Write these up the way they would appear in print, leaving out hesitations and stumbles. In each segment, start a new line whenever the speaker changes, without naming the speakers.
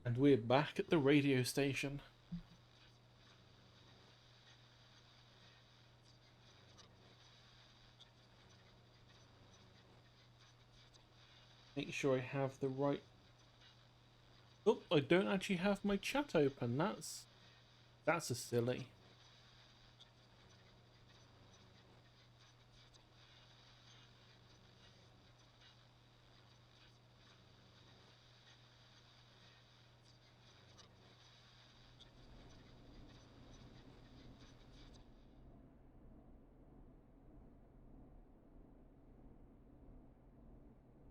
And we're back at the radio station. Make sure I have the right... Oh, I don't actually have my chat open. That's a silly.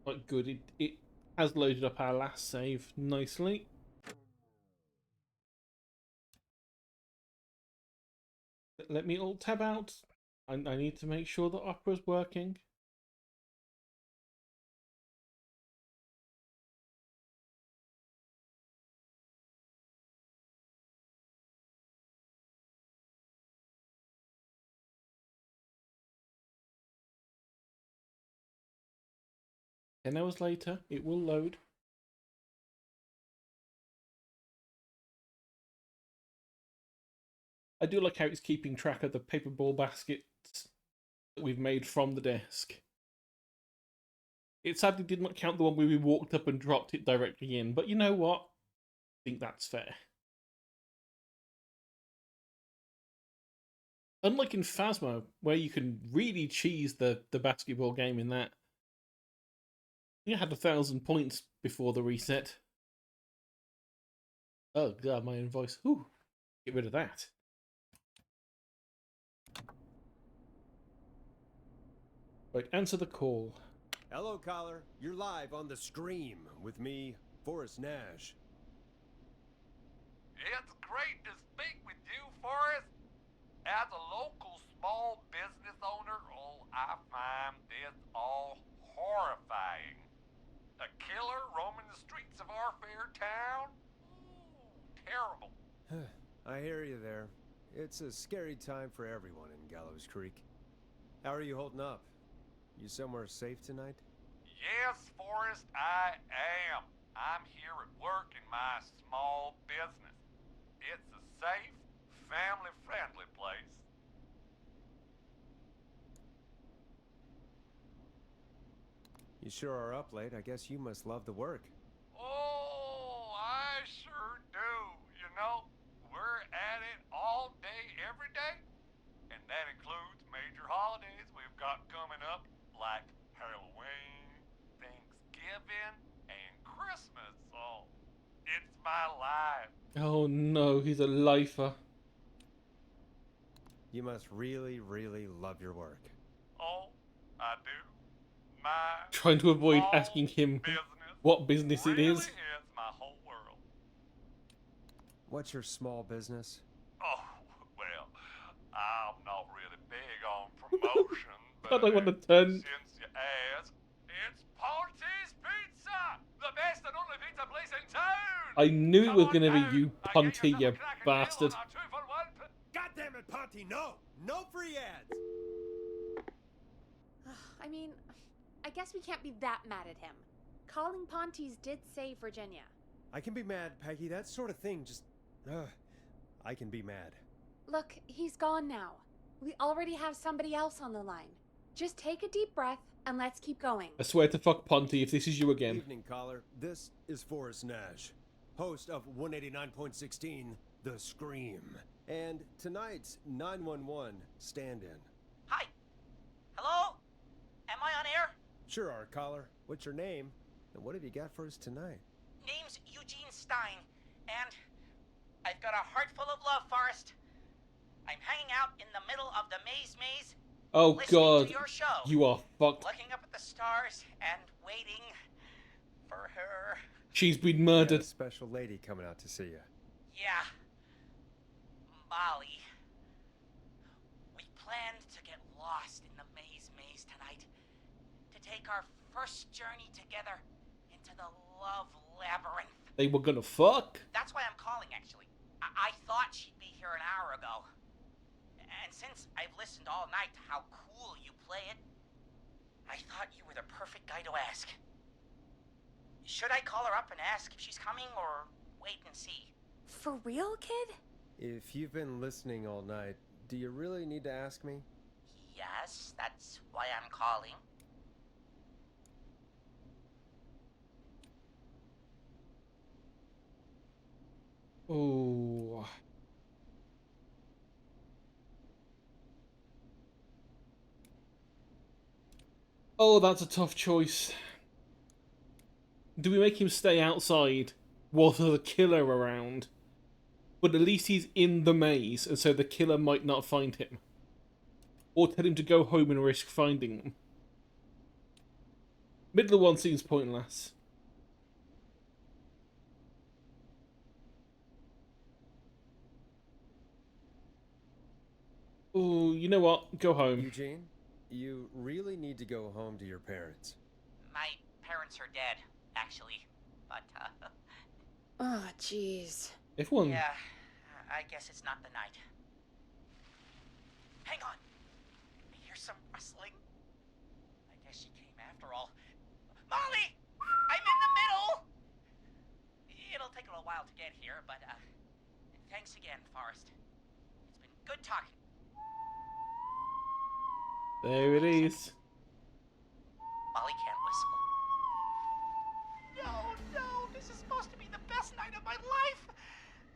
But good, it has loaded up our last save nicely. Let me alt tab out. I need to make sure that Opera's working. Ten hours later, it will load. I do like how it's keeping track of the paper ball baskets that we've made from the desk. It sadly did not count the one where we walked up and dropped it directly in, but you know what? I think that's fair. Unlike in Phasmo, where you can really cheese the basketball game in that. You had 1,000 points before the reset. Oh god, my own voice. Whew. Get rid of that. Right, answer the call.
Hello, caller. You're live on the Scream with me, Forrest Nash.
It's great to speak with you, Forrest. As a local small business owner, I find this all horrifying. A killer roaming the streets of our fair town? Ooh, terrible.
I hear you there. It's a scary time for everyone in Gallows Creek. How are you holding up? You somewhere safe tonight?
Yes, Forrest, I am. I'm here at work in my small business. It's a safe, family-friendly place.
You sure are up late. I guess you must love the work.
Oh, I sure do. You know, we're at it all day, every day. And that includes major holidays we've got coming up, like Halloween, Thanksgiving, and Christmas. So, it's my life.
Oh no, he's a lifer.
You must really, really love your work.
Oh, I do. My
Trying to avoid
small
asking him
business
what business it
really
is.
is my whole world.
What's your small business?
Oh, well, I'm not really big on promotion,
God, I
but
want to turn.
since you ask, it's Ponti's Pizza, the best and only pizza place in town.
I knew it
Come
was
on
going to be
down
you,
and get
Ponty,
yourself
you
a cracker
bastard.
deal on our 2-for-1.
God damn it, Ponty, no! No free ads!
I mean, I guess we can't be that mad at him. Calling Pontes did save Virginia.
I can be mad, Peggy. That sort of thing just... I can be mad.
Look, he's gone now. We already have somebody else on the line. Just take a deep breath and let's keep going.
I swear to fuck Ponty if this is you again.
Evening, caller. This is Forrest Nash, host of 189.16, The Scream, and tonight's 911 stand-in.
Hi. Hello? Am I on air?
Sure are, caller. What's your name, and what have you got for us tonight?
Name's Eugene Stein, and I've got a heart full of love, Forrest. I'm hanging out in the middle of the maze,
Oh
listening
god,
to your show,
you are fucked.
looking up at the stars and waiting for her.
She's been
You
murdered.
got a special lady coming out to see you.
Yeah. Molly. We planned to get lost in the maze tonight. To take our first journey together into the love labyrinth.
They were gonna fuck.
That's why I'm calling, actually. I thought she'd be here an hour ago. And since I've listened all night to how cool you play it, I thought you were the perfect guy to ask. Should I call her up and ask if she's coming, or wait and see.
For real, kid?
If you've been listening all night, do you really need to ask me?
Yes, that's why I'm calling.
Oh. Oh, that's a tough choice. Do we make him stay outside while there's a killer around? But at least he's in the maze, and so the killer might not find him. Or tell him to go home and risk finding them. Middle one seems pointless. Oh, you know what? Go home.
Eugene, you really need to go home to your parents.
My parents are dead, actually. But,
Oh, jeez.
Everyone.
yeah, I guess it's not the night. Hang on. I hear some rustling. I guess she came after all. Molly! I'm in the middle! It'll take a little while to get here, but, thanks again, Forrest. It's been good talking.
There it is.
Molly can't whistle. No, this is supposed to be the best night of my life!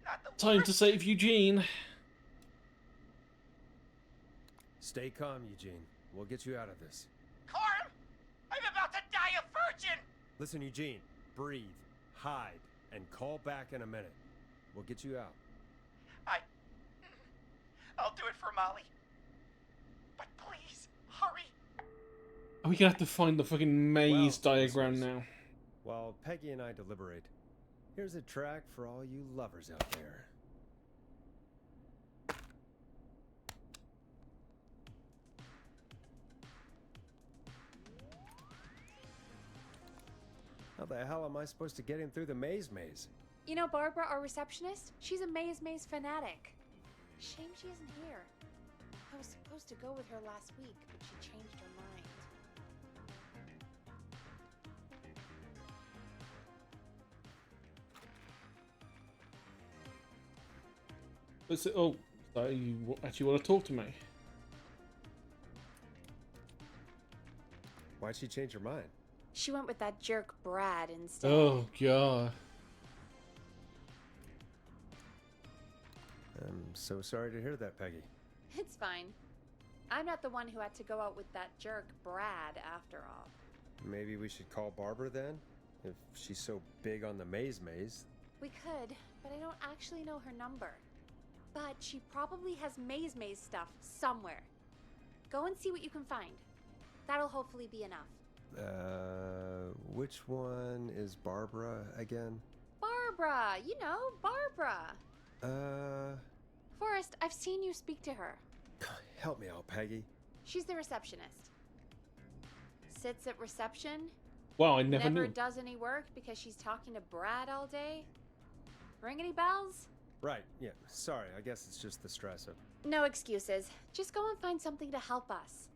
Not the
Time to
worst.
save Eugene.
Stay calm, Eugene. We'll get you out of this.
Carm! I'm about to die a virgin!
Listen, Eugene, breathe, hide, and call back in a minute. We'll get you out.
I'll do it for Molly. But please, hurry.
Are we gonna have to find the fucking maze
Well,
diagram
listeners,
now?
While Peggy and I deliberate, here's a track for all you lovers out there. How the hell am I supposed to get him through the maze?
You know Barbara, our receptionist? She's a maze fanatic. Shame she isn't here. I was supposed to go with her last week, but she changed her mind.
Oh, sorry, you actually want to talk to me?
Why'd she change her mind?
She went with that jerk Brad instead.
Oh, God.
I'm so sorry to hear that, Peggy.
It's fine. I'm not the one who had to go out with that jerk Brad after all.
Maybe we should call Barbara then? If she's so big on the maze.
We could, but I don't actually know her number. But she probably has maze stuff somewhere. Go and see what you can find. That'll hopefully be enough.
Which one is Barbara again?
Barbara! You know, Barbara! Forrest, I've seen you speak to her.
Help me out, Peggy.
She's the receptionist. Sits at reception.
Wow, I never knew.
Does any work because she's talking to Brad all day. Ring any bells?
Right, yeah, sorry, I guess it's just the stress of...
No excuses. Just go and find something to help us.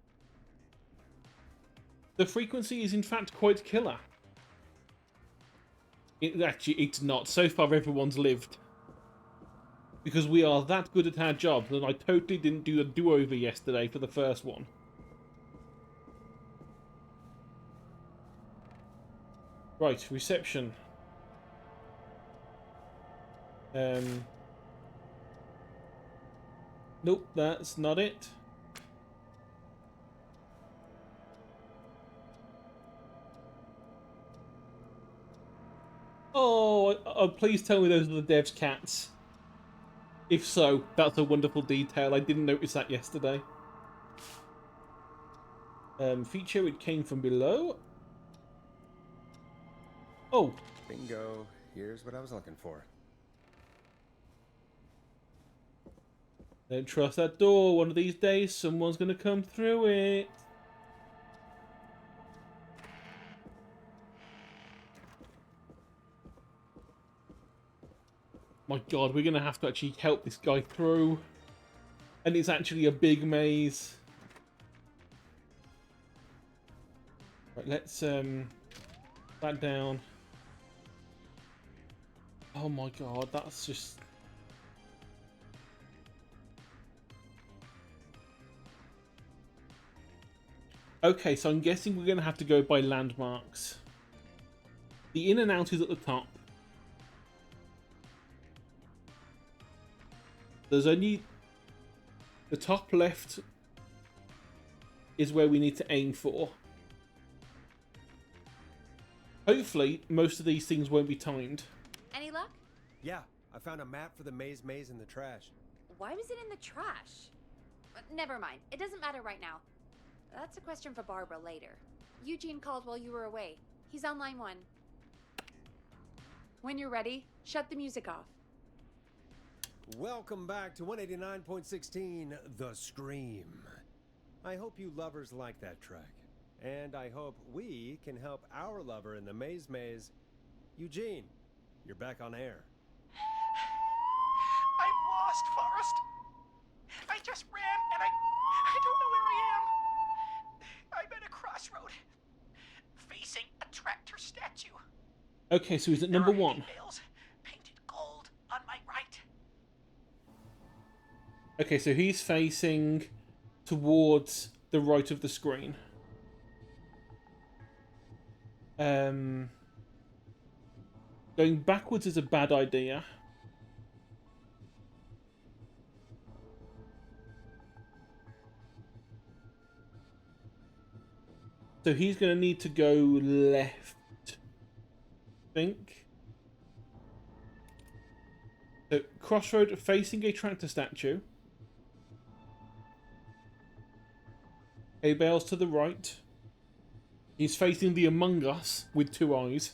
The frequency is in fact quite killer. It's not. So far, everyone's lived. Because we are that good at our jobs, and I totally didn't do a do-over yesterday for the first one. Right, reception. Nope, that's not it. Oh, please tell me those are the dev's cats. If so, that's a wonderful detail. I didn't notice that yesterday. Feature, it came from below. Oh.
Bingo. Here's what I was looking for.
Don't trust that door. One of these days, someone's going to come through it. My God, we're going to have to actually help this guy through. And it's actually a big maze. Right, let's that down. Oh Oh my god, that's just... Okay, so I'm guessing we're going to have to go by landmarks. The in and out is at the top. There's only... The top left is where we need to aim for. Hopefully, most of these things won't be timed.
Any luck?
Yeah, I found a map for the maze in the trash.
Why was it in the trash? Never mind. It doesn't matter right now. That's a question for Barbara later. Eugene called while you were away. He's on line 1. When you're ready, shut the music off.
Welcome back to 189.16, The Scream. I hope you lovers like that track. And I hope we can help our lover in the maze. Eugene, you're back on air.
I'm lost, Forrest. I just ran and I don't know where I am. I'm at a crossroad, facing a tractor statue.
Okay, so he's at number
There are
1.
hay bales painted gold on my right.
Okay, so he's facing towards the right of the screen. Going backwards is a bad idea. So he's going to need to go left, I think. So, crossroad facing a tractor statue. Hay bales to the right. He's facing the Among Us with 2 eyes.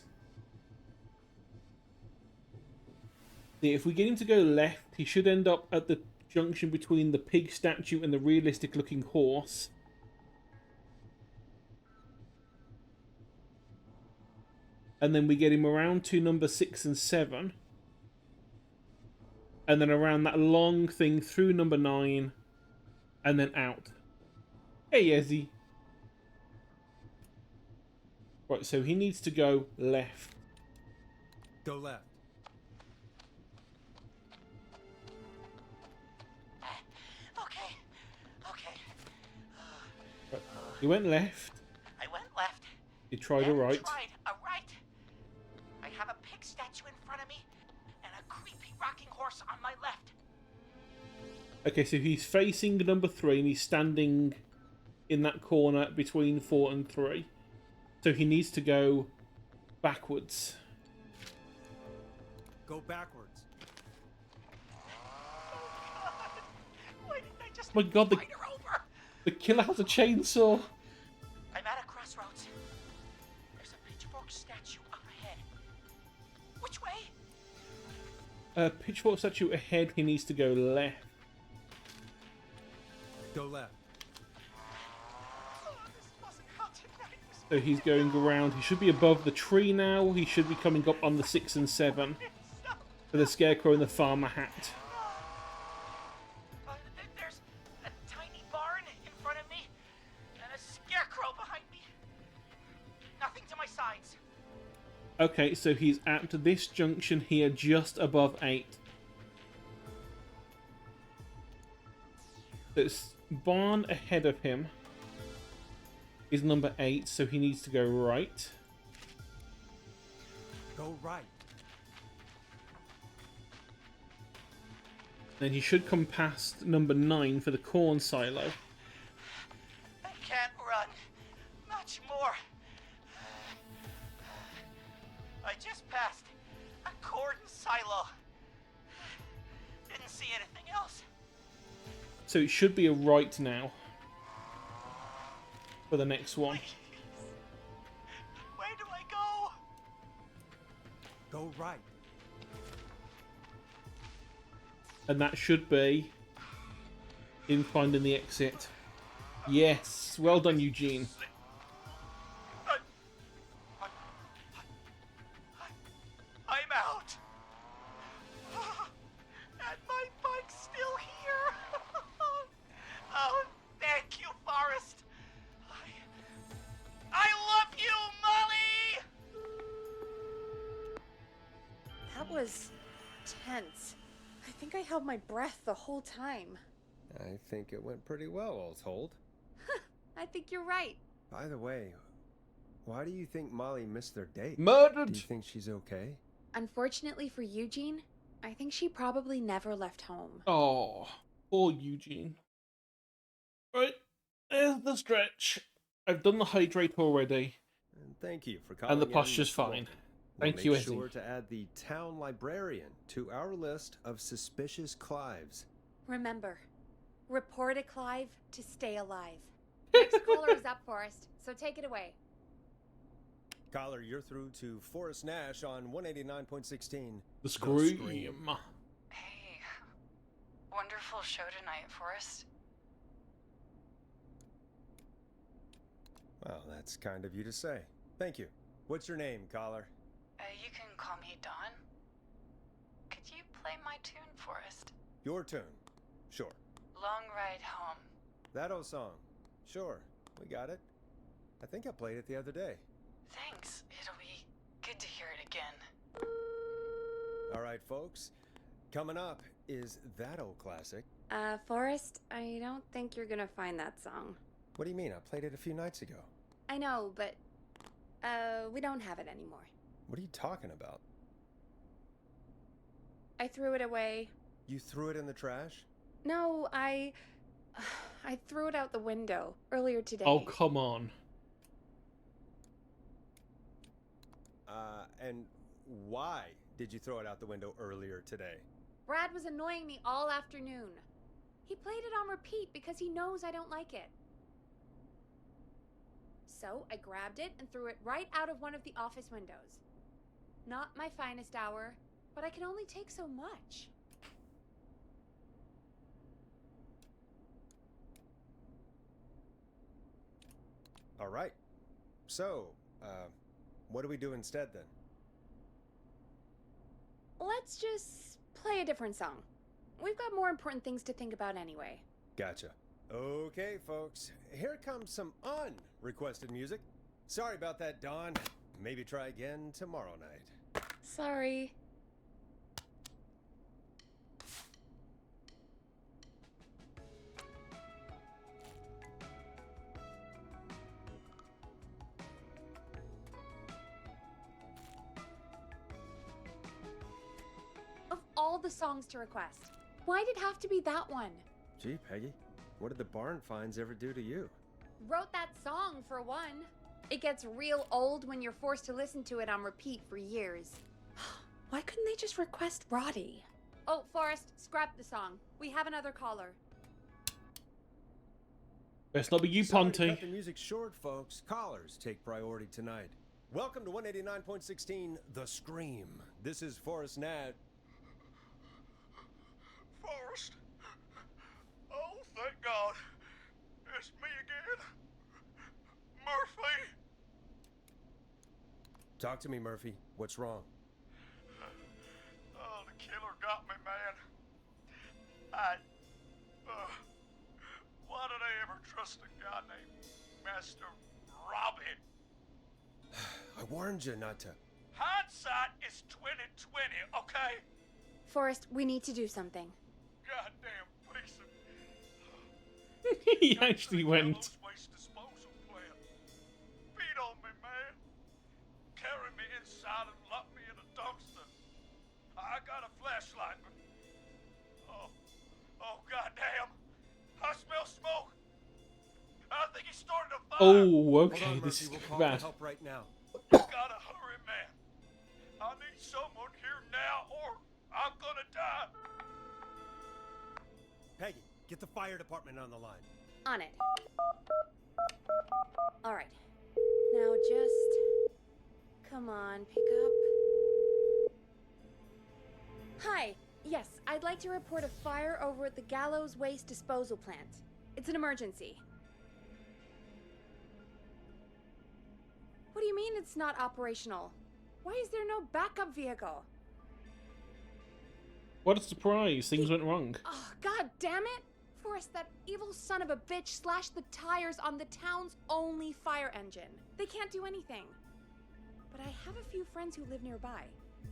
See, if we get him to go left, he should end up at the junction between the pig statue and the realistic looking horse. And then we get him around to number 6 and 7. And then around that long thing through number 9. And then out. Hey, Ezzy. Right, so he needs to go left.
Go left.
Okay.
Right. He went left.
I went left.
He tried a
then
right.
Tried a right. I have a pig statue in front of me and a creepy rocking horse on my left.
Okay, so he's facing number 3 and he's standing in that corner between 4 and 3. So he needs to go backwards.
Go backwards.
Why didn't I just
My God,
fight her over?
the killer has a chainsaw.
I'm at a crossroads. There's a pitchfork statue up ahead. Which way?
Pitchfork statue ahead, he needs to go left.
Go left.
Oh, this wasn't how tonight was.
So he's going around. He should be above the tree now. He should be coming up on the 6 and 7 for the scarecrow and the farmer hat.
There's a tiny barn in front of me and a scarecrow behind me. Nothing to my sides.
Okay, so he's at this junction here just above 8. This barn ahead of him is number 8, so he needs to go right.
Go right.
Then he should come past number 9 for the corn silo.
I can't run much more. I just passed a corn silo. Didn't see anything else.
So it should be a right now for the next one.
Where do I go?
Go right.
And that should be him finding the exit. Yes, well done, Eugene.
I'm out. And my bike's still here. Oh, thank you, Forrest. I love you, Molly.
That was tense. I think I held my breath the whole time.
I think it went pretty well, all told.
I think you're right.
By the way, why do you think Molly missed their date?
Murdered!
Do you think she's okay?
Unfortunately for Eugene, I think she probably never left home.
Oh, poor Eugene. Right, there's the stretch. I've done the hydrate already.
And thank you for calling
And the
in,
posture's
Mr.
fine.
Walton.
Thank
We'll
you,
make
Ezzy.
sure to add the town librarian to our list of suspicious Clives.
Remember, report a Clive to stay alive. Next caller is up, Forrest, so take it away.
Caller, you're through to Forrest Nash on 189.16.
The Scream.
Hey, wonderful show tonight, Forrest.
Well, that's kind of you to say. Thank you. What's your name, caller?
You can call me Dawn. Could you play my tune, Forrest?
Your tune. Sure.
Long Ride Home.
That old song. Sure. We got it. I think I played it the other day.
Thanks. It'll be good to hear it again.
All right, folks. Coming up is that old classic.
Forrest, I don't think you're gonna find that song.
What do you mean? I played it a few nights ago.
I know, but, we don't have it anymore.
What are you talking about?
I threw it away.
You threw it in the trash?
No, I threw it out the window earlier today.
Oh, come on.
And why did you throw it out the window earlier today?
Brad was annoying me all afternoon. He played it on repeat because he knows I don't like it. So I grabbed it and threw it right out of one of the office windows. Not my finest hour, but I can only take so much.
All right. So, what do we do instead then?
Let's just play a different song. We've got more important things to think about anyway.
Gotcha. Okay, folks. Here comes some unrequested music. Sorry about that, Dawn. Maybe try again tomorrow night.
Sorry. Of all the songs to request, why'd it have to be that one?
Gee, Peggy, what did the barn finds ever do to you?
Wrote that song for one. It gets real old when you're forced to listen to it on repeat for years. Why couldn't they just request Roddy? Oh, Forrest, scrap the song. We have another caller.
Best not be you,
Sorry to
Ponty.
cut the music short, folks. Callers take priority tonight. Welcome to 189.16, The Scream. This is Forrest Nat.
Forrest. Oh, thank God. It's me again. Murphy.
Talk to me, Murphy. What's wrong?
Oh, the killer got me, man. Why did I ever trust a guy named Master Robin?
I warned you not to.
Hindsight is 2020, okay?
Forrest, we need to do something.
Goddamn piece of...
He actually went.
Waste disposal plant. Beat on me, man. Carry me inside and lock me in a dumpster. I got a flashlight, but... Oh, goddamn. I smell smoke. I think he started a fire.
Oh,
Hold
okay,
on,
this
Murphy.
is
We'll call
bad.
for help right now.
Gotta hurry, man. I need someone here now or I'm gonna die.
Peggy, get the fire department on the line.
On it. All right. Now just... Come on, pick up. Hi. Yes, I'd like to report a fire over at the Gallows Waste Disposal Plant. It's an emergency. What do you mean it's not operational? Why is there no backup vehicle?
What a surprise. Things went wrong.
Oh, god damn it! Forrest, that evil son of a bitch slashed the tires on the town's only fire engine. They can't do anything. But I have a few friends who live nearby.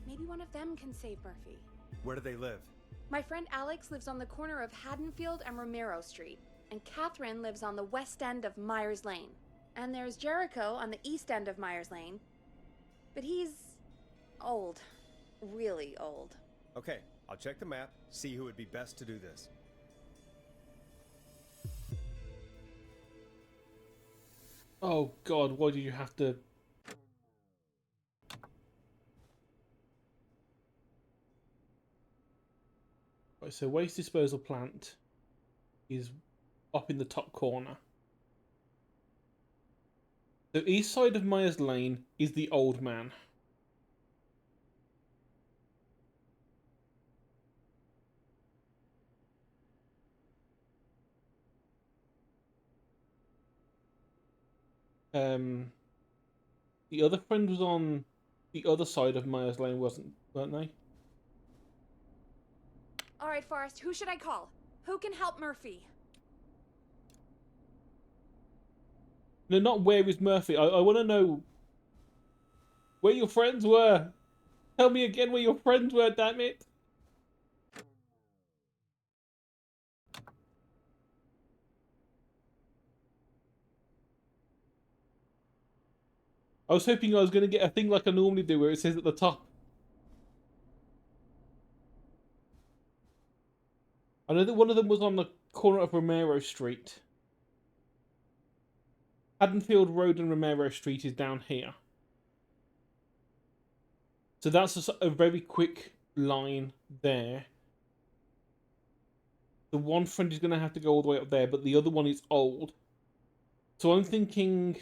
Maybe one of them can save Murphy.
Where do they live?
My friend Alex lives on the corner of Haddonfield and Romero Street, and Catherine lives on the west end of Myers Lane. And there's Jericho on the east end of Myers Lane. But he's old. Really old.
Okay, I'll check the map, see who would be best to do this.
Oh god, why did you have to... Right, so waste disposal plant is up in the top corner. The east side of Myers Lane is the old man. The other friend was on the other side of Myers Lane, weren't they?
All right, Forrest, who should I call? Who can help Murphy?
No, not where is Murphy. I want to know where your friends were. Tell me again where your friends were, damn it. I was hoping I was going to get a thing like I normally do where it says at the top. I know that one of them was on the corner of Romero Street. Haddonfield Road and Romero Street is down here. So that's a very quick line there. The one friend is going to have to go all the way up there, but the other one is old. So I'm thinking...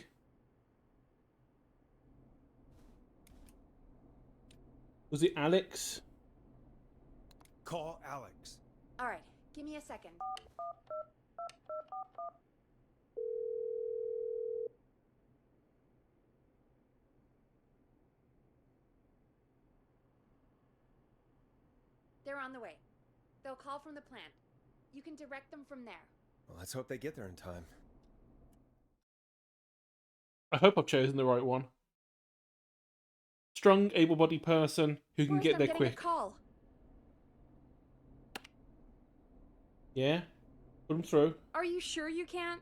Was it Alex?
Call Alex.
All right, give me a second. They're on the way. They'll call from the plant. You can direct them from there.
Well, let's hope they get there in time.
I hope I've chosen the right one. Strong, able-bodied person who can
Forrest,
get there
I'm getting
quick.
a call.
Yeah? Put them through.
Are you sure you can't?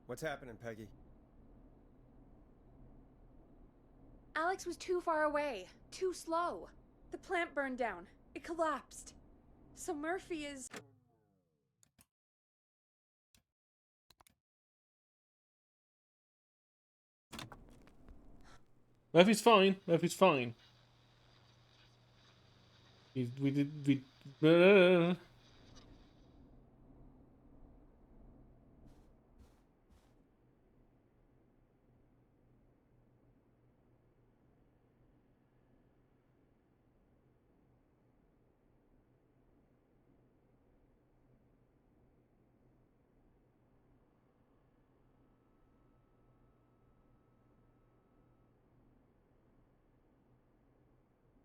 What's happening, Peggy?
Alex was too far away. Too slow. The plant burned down. It collapsed. So Murphy is...
Murphy's fine. Murphy's fine.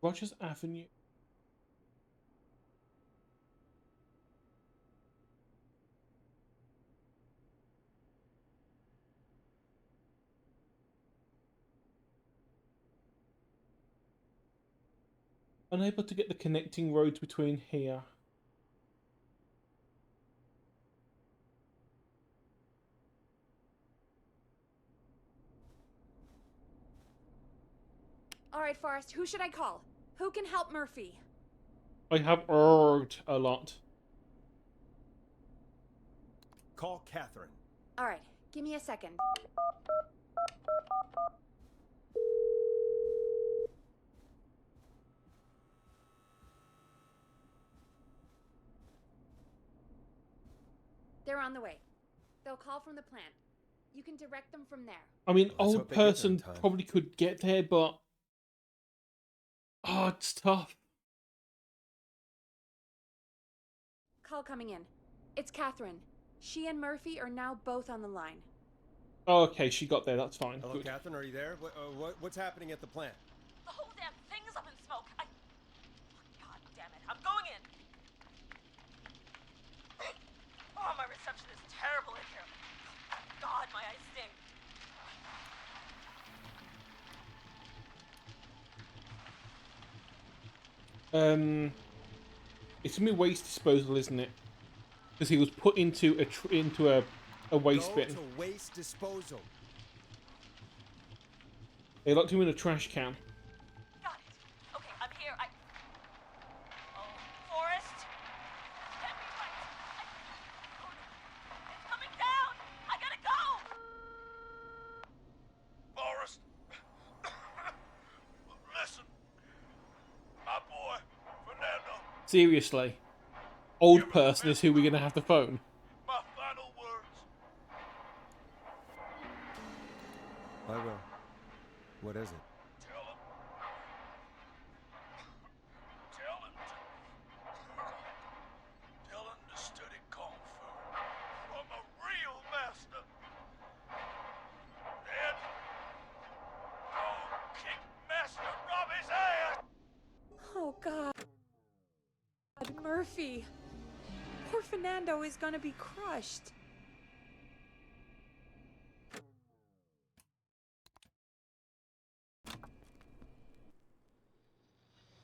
Rogers Avenue. Unable to get the connecting roads between here.
All right, Forrest, who should I call? Who can help Murphy?
I have urged a lot.
Call Catherine.
All right, give me a second. They're on the way. They'll call from the plant. You can direct them from there.
I mean,
Let's
old
hope they get there in
person
time.
probably could get there, but... Oh, it's tough.
Call coming in. It's Catherine. She and Murphy are now both on the line.
Oh, okay, she got there, that's fine.
Hello,
Good.
Catherine, are you there? What's happening at the plant?
The whole damn thing is up in smoke. God damn it. I'm going in. Oh, my reception is terrible in here. God, my eyes sting.
It's gonna be waste disposal, isn't it? Because he was put into a waste
Go
bin.
to waste disposal.
They locked him in a trash can.
Got it. Okay, I'm here. Oh, Forrest. Get me right. It's coming down. I gotta go.
Forrest, listen. My boy, Fernando,
Seriously, old person is who we're gonna have to phone.
my final words.
I will. What is it?
Tell him. Tell him to study Kung Fu from a real master. Then, go kick Master Robbie's ass.
Oh, God. Murphy. Poor Fernando is gonna be crushed.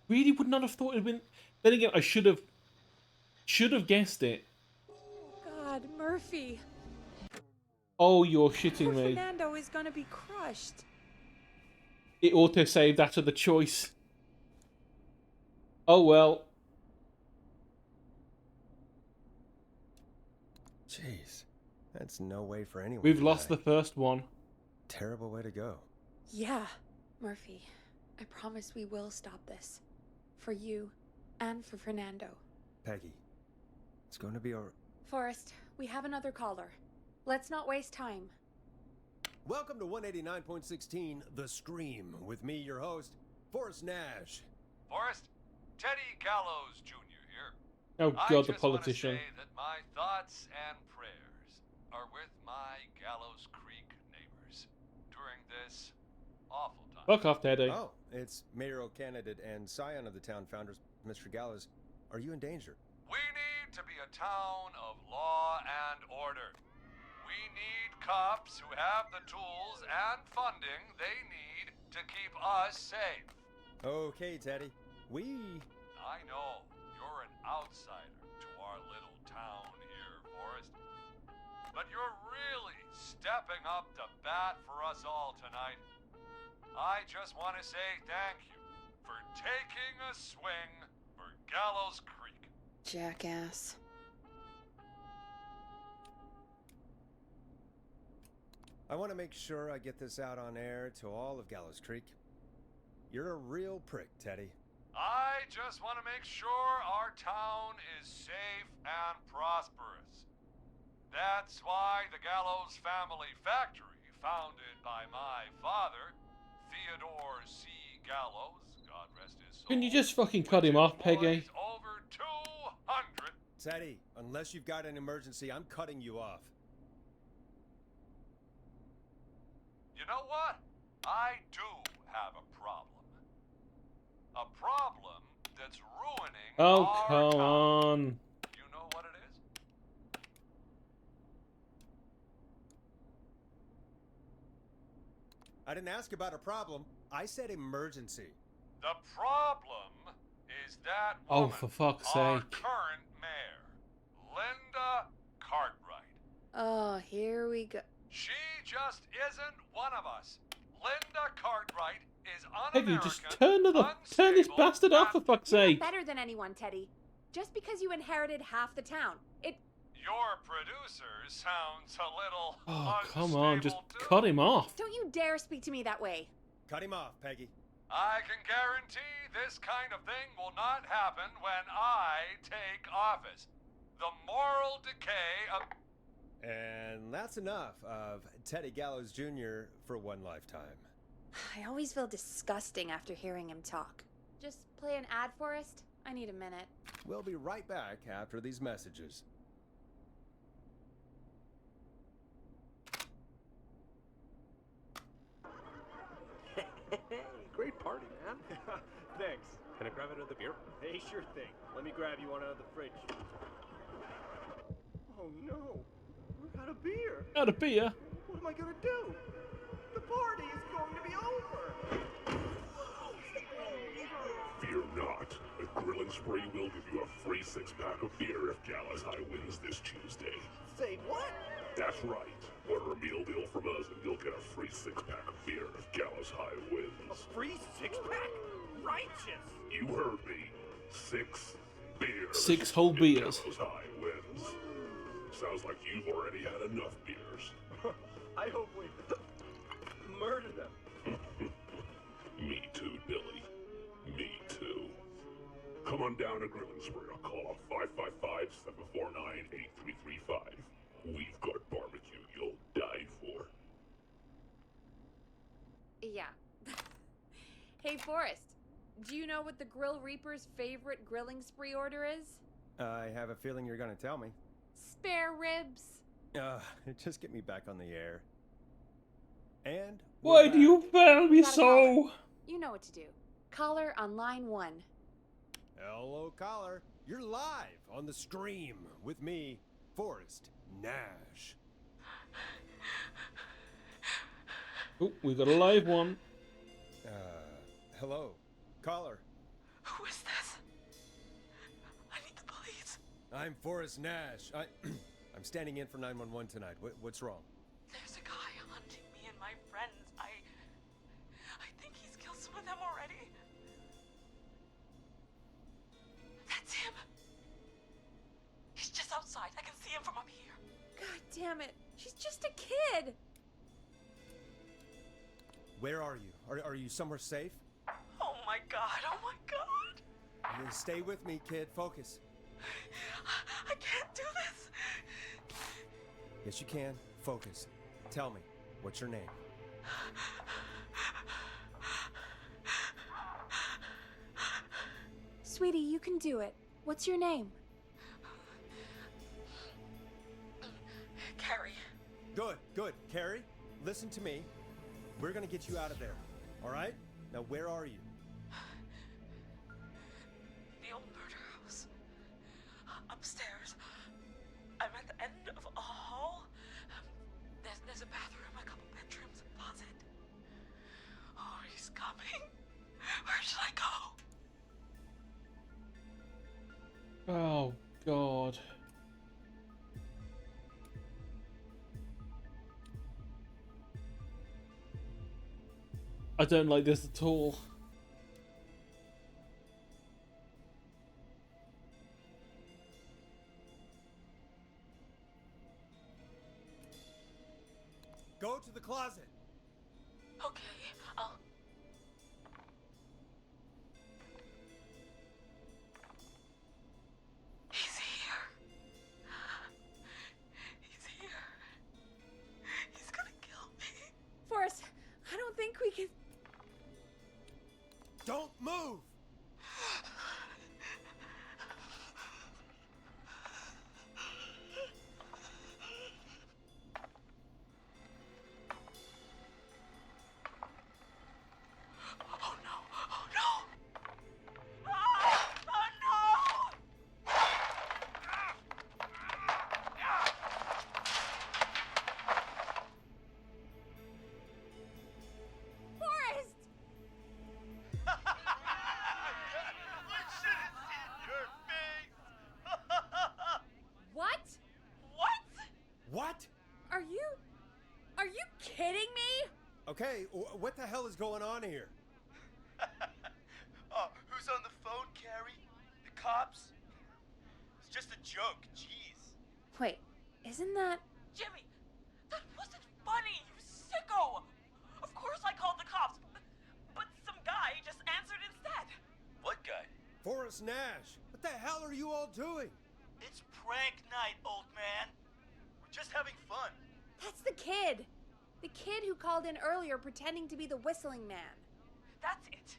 Really would not have thought it'd been. Then again, I should have guessed it.
God, Murphy.
Oh, you're
Poor
shitting me.
Fernando is gonna be crushed.
It auto-saved after the choice. Oh well.
Jeez. That's no way for anyone.
We've
to
lost
die.
the first one.
Terrible way to go.
Yeah. Murphy, I promise we will stop this. For you and for Fernando.
Peggy. It's going to be our...
Forrest, we have another caller. Let's not waste time.
Welcome to 189.16 The Scream. With me, your host, Forrest Nash.
Forrest, Teddy Gallows Jr. here.
Oh
I
God, the
just wanna
politician.
say that my thoughts and prayers are with my Gallows Creek neighbors during this awful time.
Fuck off, Teddy.
Oh, it's mayoral candidate and scion of the town founders, Mr. Gallows. Are you in danger?
We need to be a town of law and order. We need cops who have the tools and funding they need to keep us safe.
Okay, Teddy.
I know you're an outsider to our little town here, Forrest. But you're really stepping up to bat for us all tonight. I just want to say thank you for taking a swing for Gallows Creek.
Jackass.
I want to make sure I get this out on air to all of Gallows Creek. You're a real prick, Teddy.
I just want to make sure our town is safe and prosperous. That's why the Gallows Family Factory, founded by my father, Theodore C. Gallows, God rest his soul.
Can you just fucking cut him off, Peggy?
employs over 200.
Teddy, unless you've got an emergency, I'm cutting you off.
You know what? I do have a problem. A problem that's ruining
Oh,
our
come
town.
on.
You know what it is?
I didn't ask about a problem. I said emergency.
The problem is that
Oh,
woman,
for fuck's
our
sake.
current mayor, Linda Cartwright.
Oh, here we go.
She just isn't one of us. Linda Cartwright is
Peggy,
un-American,
just turn this
unstable,
bastard off, for
and
fuck's
You're
sake.
not better than anyone, Teddy. Just because you inherited half the town.
Your producer sounds a little
Oh, come on, just
unstable, too.
cut him off.
Don't you dare speak to me that way.
Cut him off, Peggy.
I can guarantee this kind of thing will not happen when I take office. The moral decay of...
And that's enough of Teddy Gallows Jr. for one lifetime.
I always feel disgusting after hearing him talk. Just play an ad, Forrest? I need a minute.
We'll be right back after these messages.
Great party, man. Thanks. Can I grab another beer? Hey, sure thing. Let me grab you one out of the fridge. Oh no, we're out of beer.
Out of beer.
What am I gonna do? The party is going to be over.
Fear not, a Grilling Spree will give you a free 6-pack of beer if Gallus High wins this Tuesday.
Say what?
That's right. Order a meal deal from us and you'll get a free 6-pack of beer if Gallus High wins.
Free 6-pack? Righteous!
You heard me. 6 beers.
6 whole
if
beers.
Gallus High wins. Sounds like you've already had enough beers.
I hope we murder them.
Me too, Billy. Me too. Come on down to Grilling Spree or call 555-749-8335. We've got barbecue you'll die for.
Yeah. Hey, Forrest. Do you know what the Grill Reaper's favorite grilling spree order is?
I have a feeling you're gonna tell me.
Spare ribs.
Just get me back on the air. And
Why do you fail me
Got a
so?
caller. You know what to do. Caller on line 1.
Hello, caller. You're live on the Scream with me, Forrest Nash.
Oh, we got a live one.
Hello, caller.
Who is this? I need the police.
I'm Forrest Nash. I'm standing in for 911 tonight. What's wrong?
There's a guy hunting me and my friends. I think he's killed some of them already. That's him. He's just outside. I can see him from up here.
God damn it. She's just a kid.
Where are you? Are you somewhere safe?
Oh my god. Oh my god.
Stay with me, kid. Focus.
I can't do this.
Yes, you can. Focus. Tell me, what's your name?
Sweetie, you can do it. What's your name?
Carrie.
Good. Carrie, listen to me. We're gonna get you out of there. All right? Now, where are you?
The old murder house. Upstairs. I'm at the end of a hall. There's a bathroom, a couple bedrooms, a closet. Oh, he's coming. Where should I go?
Oh, God. I don't like this at all.
Go to the closet.
Okay, I'll... He's here. He's here. He's gonna kill me.
Forrest, I don't think we can...
Don't move!
Oh no! Oh no! Ah! Oh no!
Forrest!
We should have seen your face!
What?
What?
What?
Are you kidding me?
Okay, what the hell is going on here?
Oh, who's on the phone, Carrie? The cops? It's just a joke, jeez.
Wait, isn't that...
Jimmy, that wasn't funny, you sicko! Of course I called the cops, but some guy just answered instead.
What guy?
Forrest Nash, what the hell are you all doing?
It's prank night, old man. We're just having fun.
That's the kid! The kid who called in earlier pretending to be the whistling man.
That's it.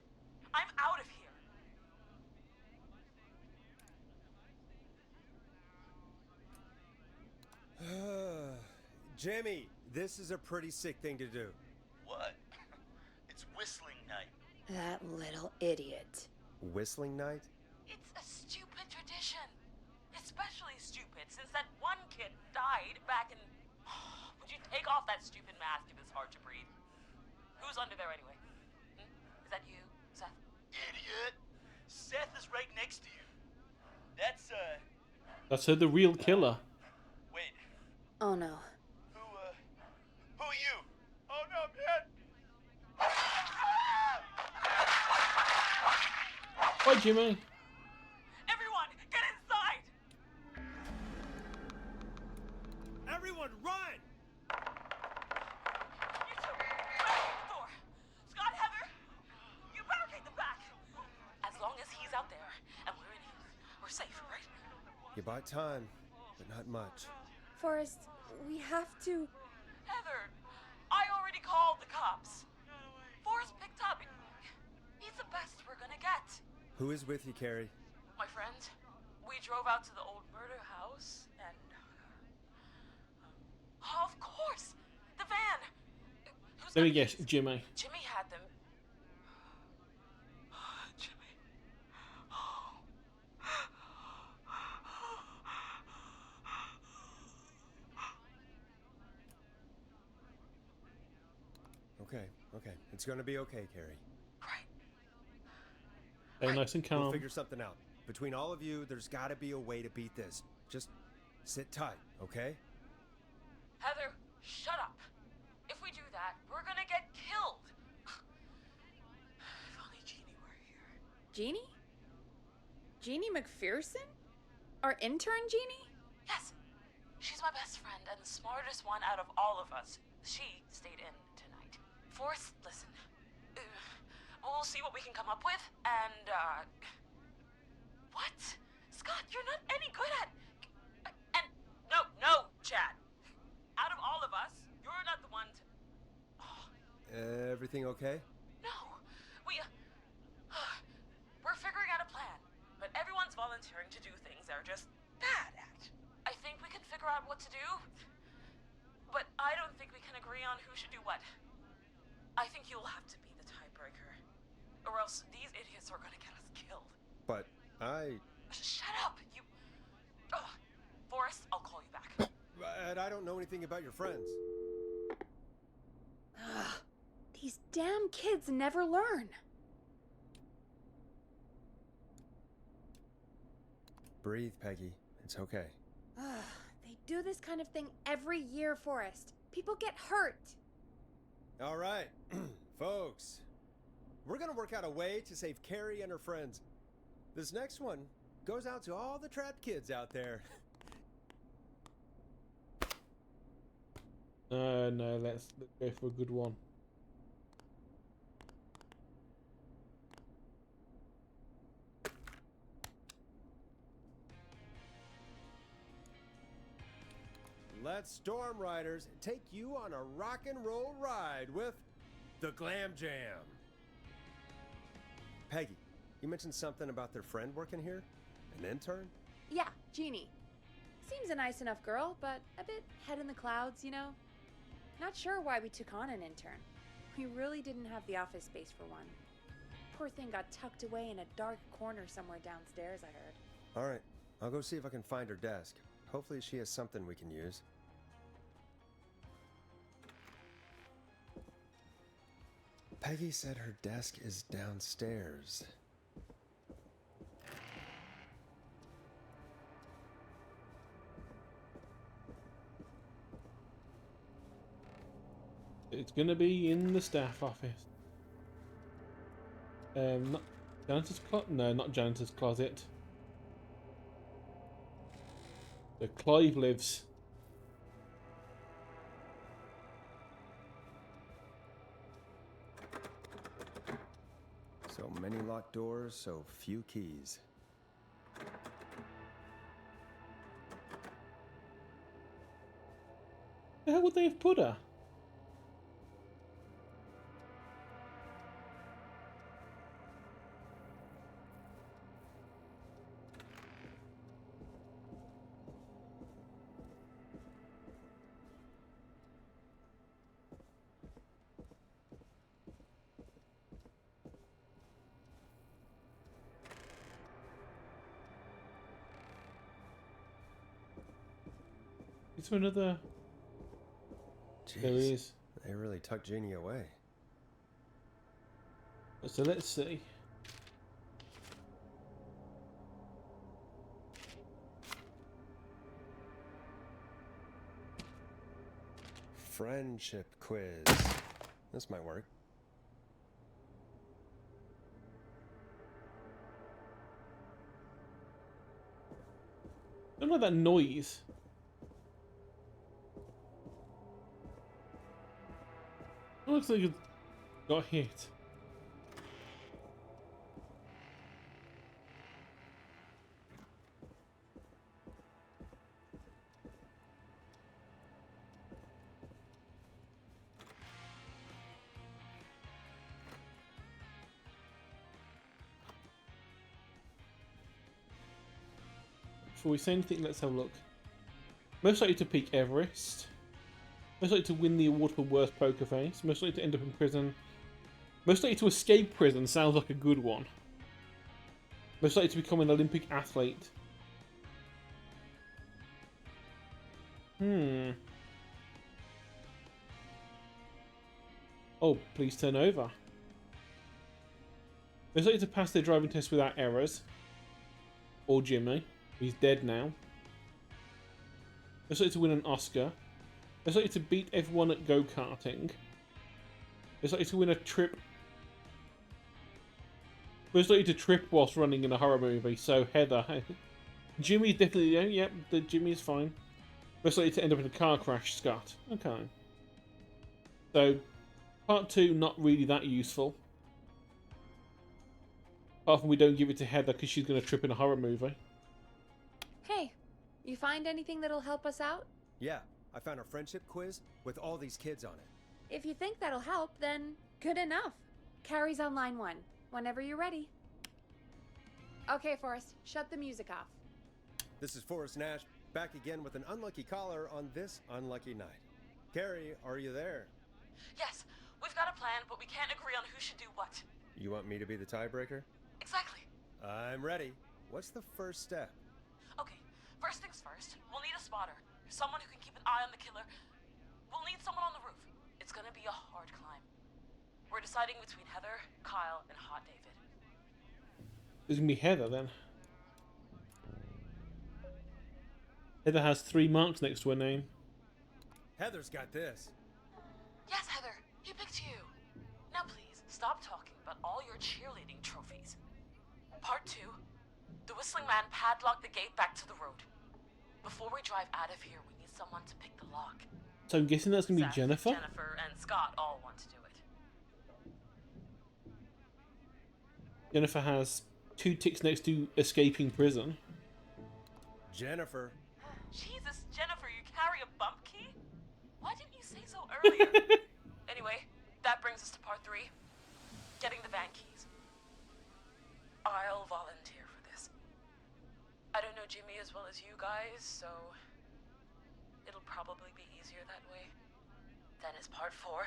I'm out of here.
Jimmy, this is a pretty sick thing to do.
What? It's whistling night.
That little idiot.
Whistling night?
It's a stupid tradition. Especially stupid since that one kid died back in... Would you take off that stupid mask if it's hard to breathe? Who's under there anyway? Is that you, Seth?
Idiot!
Seth is right next to you. That's
That's her, the real killer.
wait.
Oh no.
Who are you? Oh no, man.
Bye, Jimmy.
Everyone, get inside.
Everyone, run!
You two, barricade the door. Scott, Heather, you barricade the back. As long as he's out there and we're in here, we're safe, right?
You bought time, but not much.
Forrest, we have to.
Heather, I already called the cops. Forrest picked up. He's the best we're gonna get.
Who is with you, Carrie?
My friend, we drove out to the old murder house and... of course! The van! Who's
Let me
got the
guess,
keys?
Jimmy.
Jimmy had them. Jimmy.
Okay. It's gonna be okay, Carrie.
Right.
Stay nice and
We'll
calm.
figure something out. Between all of you, there's gotta be a way to beat this. Just sit tight, okay?
Heather, shut up. If we do that, we're gonna get killed. If only Jeannie were here.
Jeannie? Jeannie McPherson? Our intern Jeannie?
Yes, she's my best friend and the smartest one out of all of us. She stayed in tonight. Forrest, listen. We'll see what we can come up with, and, What? Scott, you're not any good at... And, no, Chad. Out of all of us, you're not the one to...
Everything okay?
No, we're figuring out a plan, but everyone's volunteering to do things they're just bad at. I think we can figure out what to do, but I don't think we can agree on who should do what. I think you'll have to be the tiebreaker, or else these idiots are gonna get us killed.
But I...
Shut up, you... Forrest, I'll call you back.
But I don't know anything about your friends.
Ugh, these damn kids never learn.
Breathe, Peggy. It's okay.
Ugh, they do this kind of thing every year, Forrest. People get hurt.
All right, folks. We're gonna work out a way to save Carrie and her friends. This next one goes out to all the trapped kids out there.
No, let's go for a good one.
Let's Storm Riders take you on a rock and roll ride with the Glam Jam. Peggy, you mentioned something about their friend working here? An intern?
Yeah, Jeannie. Seems a nice enough girl, but a bit head in the clouds, you know? Not sure why we took on an intern. We really didn't have the office space for one. Poor thing got tucked away in a dark corner somewhere downstairs, I heard.
All right, I'll go see if I can find her desk. Hopefully she has something we can use. Peggy said her desk is downstairs.
It's gonna be in the staff office. Not janitor's closet. No, not janitor's closet. Where Clive lives.
So many locked doors, so few keys.
Where the hell would they have put her? Is there another? There
Jeez,
is.
they really tucked Jeannie away.
So let's see.
Friendship quiz. This might work.
I don't know that noise. It looks like it got hit. Before we say anything, let's have a look. Most likely to peak Everest. Most likely to win the award for worst poker face. Most likely to end up in prison. Most likely to escape prison sounds like a good one. Most likely to become an Olympic athlete. Oh, please turn over. Most likely to pass their driving test without errors. Or Jimmy. He's dead now. Most likely to win an Oscar. Most likely to beat everyone at go-karting. Most likely to win a trip. Most likely to trip whilst running in a horror movie. So Heather. Jimmy's definitely, yep, the Jimmy's fine. Most likely to end up in a car crash, Scott. Okay. So, part 2, not really that useful. Apart from we don't give it to Heather because she's going to trip in a horror movie.
Hey, you find anything that'll help us out?
Yeah, I found a friendship quiz with all these kids on it.
If you think that'll help, then good enough. Carrie's on line 1, whenever you're ready. Okay, Forrest, shut the music off.
This is Forrest Nash, back again with an unlucky caller on this unlucky night. Carrie, are you there?
Yes, we've got a plan, but we can't agree on who should do what.
You want me to be the tiebreaker?
Exactly.
I'm ready. What's the first step?
Okay, first things first, we'll need a spotter. Someone who can keep an eye on the killer. We'll need someone on the roof. It's gonna be a hard climb. We're deciding between Heather, Kyle, and Hot David.
It's going to be Heather then. Heather has 3 marks next to her name.
Heather's got this.
Yes, Heather, he picked you. Now please, stop talking about all your cheerleading trophies. Part 2, the Whistling Man padlocked the gate back to the road. Before we drive out of here, we need someone to pick the lock.
So I'm guessing that's going to be
Seth,
Jennifer?
Jennifer, and Scott all want to do it.
Jennifer has 2 ticks next to escaping prison.
Jennifer.
Jesus, Jennifer, you carry a bump key? Why didn't you say so earlier? Anyway, that brings us to part 3. Getting the van keys. I'll volunteer for this. I don't know Jimmy as well as you guys, so it'll probably be easier that way. Then is part 4.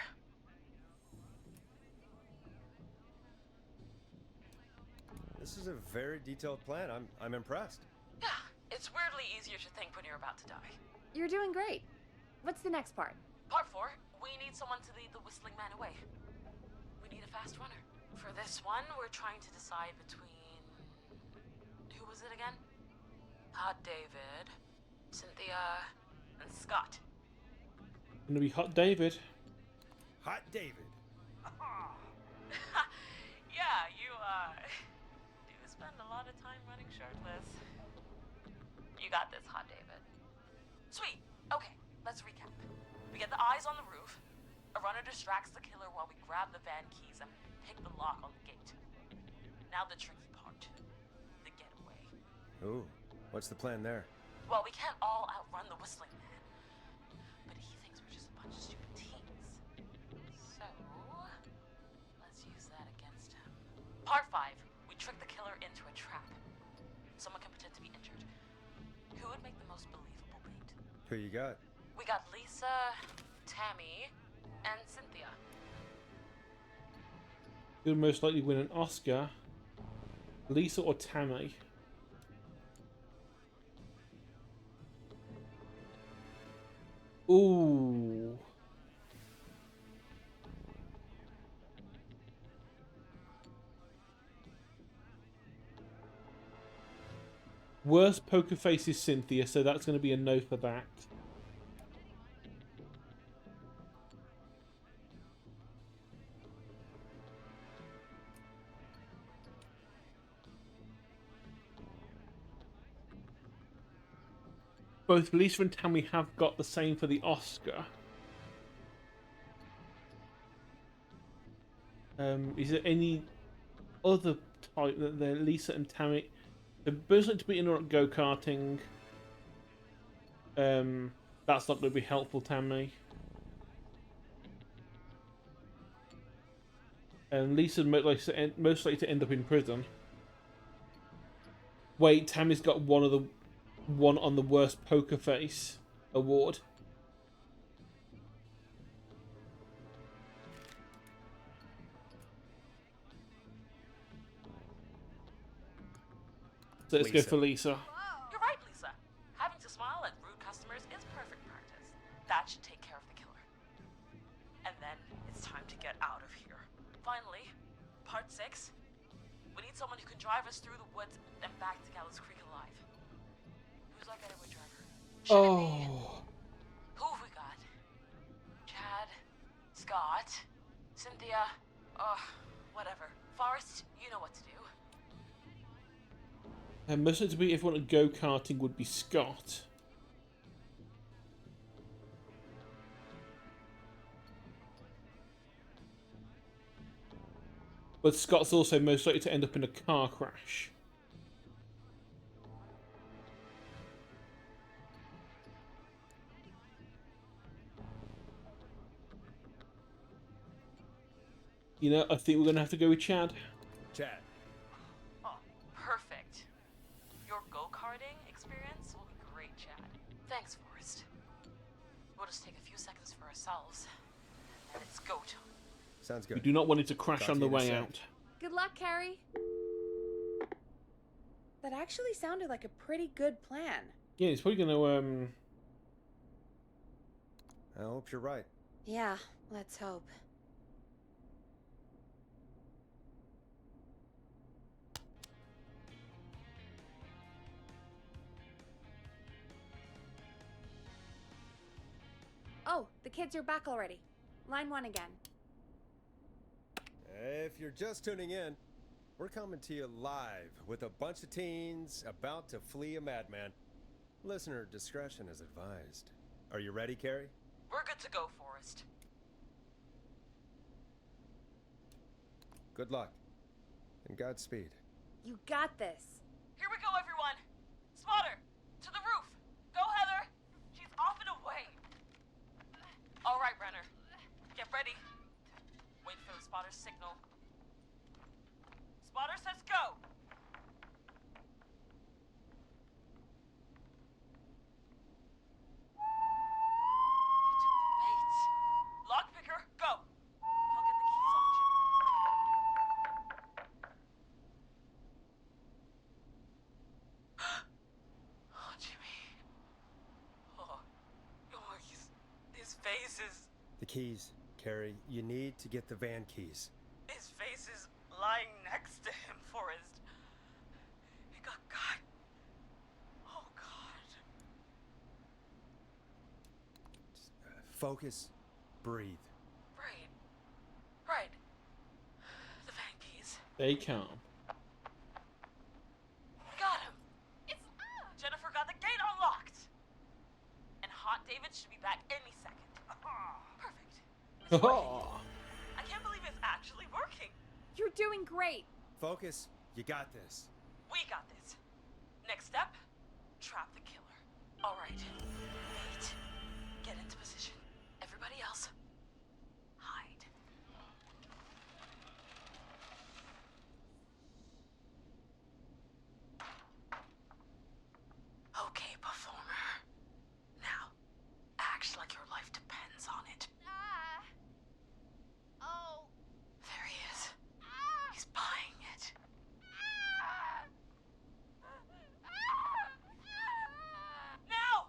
This is a very detailed plan. I'm impressed.
Yeah, it's weirdly easier to think when you're about to die.
You're doing great. What's the next part?
Part 4, we need someone to lead the Whistling Man away. We need a fast runner. For this one, we're trying to decide between... Who was it again? Hot David, Cynthia, and Scott.
Gonna be Hot David.
Hot David.
Yeah, you, do spend a lot of time running shirtless. You got this, Hot David. Sweet. Okay, let's recap. We get the eyes on the roof. A runner distracts the killer while we grab the van keys and pick the lock on the gate. Now the tricky part. The getaway.
Ooh, what's the plan there?
Well, we can't all outrun the Whistling Man. But he thinks we're just a bunch of stupid teens. So, let's use that against him. Part 5. We trick the killer into a trap. Someone can pretend to be injured. Who would make the most believable lead?
Who you got?
We got Lisa, Tammy, and Cynthia.
Who would most likely win an Oscar? Lisa or Tammy? Ooh. Worst poker face is Cynthia, so that's going to be a no for that. both Lisa and Tammy have got the same for the Oscar. Is there any other type that they're Lisa and Tammy? They're both like to be in go-karting. That's not going to be helpful, Tammy. And Lisa's most likely to end up in prison. Wait, Tammy's got one on the worst poker face award. So let's go for Lisa.
You're right, Lisa. Having to smile at rude customers is perfect practice. That should take care of the killer. And then it's time to get out of here. Finally, part 6. We need someone who can drive us through the woods and back to Gallows Creek alive. Who's our getaway driver? Should it be... Who have we got? Chad? Scott? Cynthia? Whatever. Forrest, you know what to do.
And most likely to be everyone at go-karting would be Scott. But Scott's also most likely to end up in a car crash. You know, I think we're going to have to go with Chad.
Chad.
Oh, perfect. Your go-karting experience will be great, Chad. Thanks, Forrest. We'll just take a few seconds for ourselves, and it's go time.
Sounds good.
We do not want it to crash
Talk
on
to
the
you in a
way
sec.
out.
Good luck, Carrie. That actually sounded like a pretty good plan.
Yeah, it's probably going to,
I hope you're right.
Yeah, let's hope. Oh, the kids are back already. Line 1 again.
If you're just tuning in, we're coming to you live with a bunch of teens about to flee a madman. Listener discretion is advised. Are you ready, Carrie?
We're good to go, Forrest.
Good luck. And Godspeed.
You got this.
Here we go, everyone. Spotter, to the roof. Go, Heather. She's off and away. All right, Renner. Get ready. Wait for the spotter's signal. Spotter says go. He took the bait. Lockpicker, go. I'll get the keys off Jimmy. Oh, Jimmy. Oh, his face is...
The keys, Carrie. You need to get the van keys.
His face is lying next to him, Forrest. He got cut. Oh, God.
Focus. Breathe.
Right. The van keys.
They come.
Got him. It's... Jennifer got the gate unlocked. And Hot David should be back any second. Perfect. It's working. I can't believe it's actually working.
You're doing great.
Focus. You got this.
We got this. Next step, trap the killer. All right. Wait. Get into position. Everybody else, hide. Okay, performer. Now, act like your life depends on it.
Oh.
There he is. He's buying it. Now!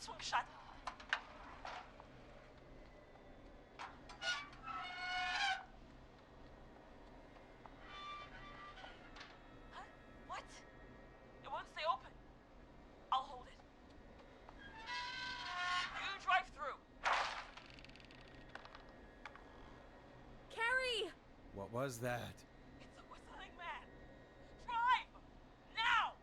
swing shot. Huh? What? It won't stay open. I'll hold it. You drive through.
Carrie!
What was that?
It's a whistling man. Drive! Now!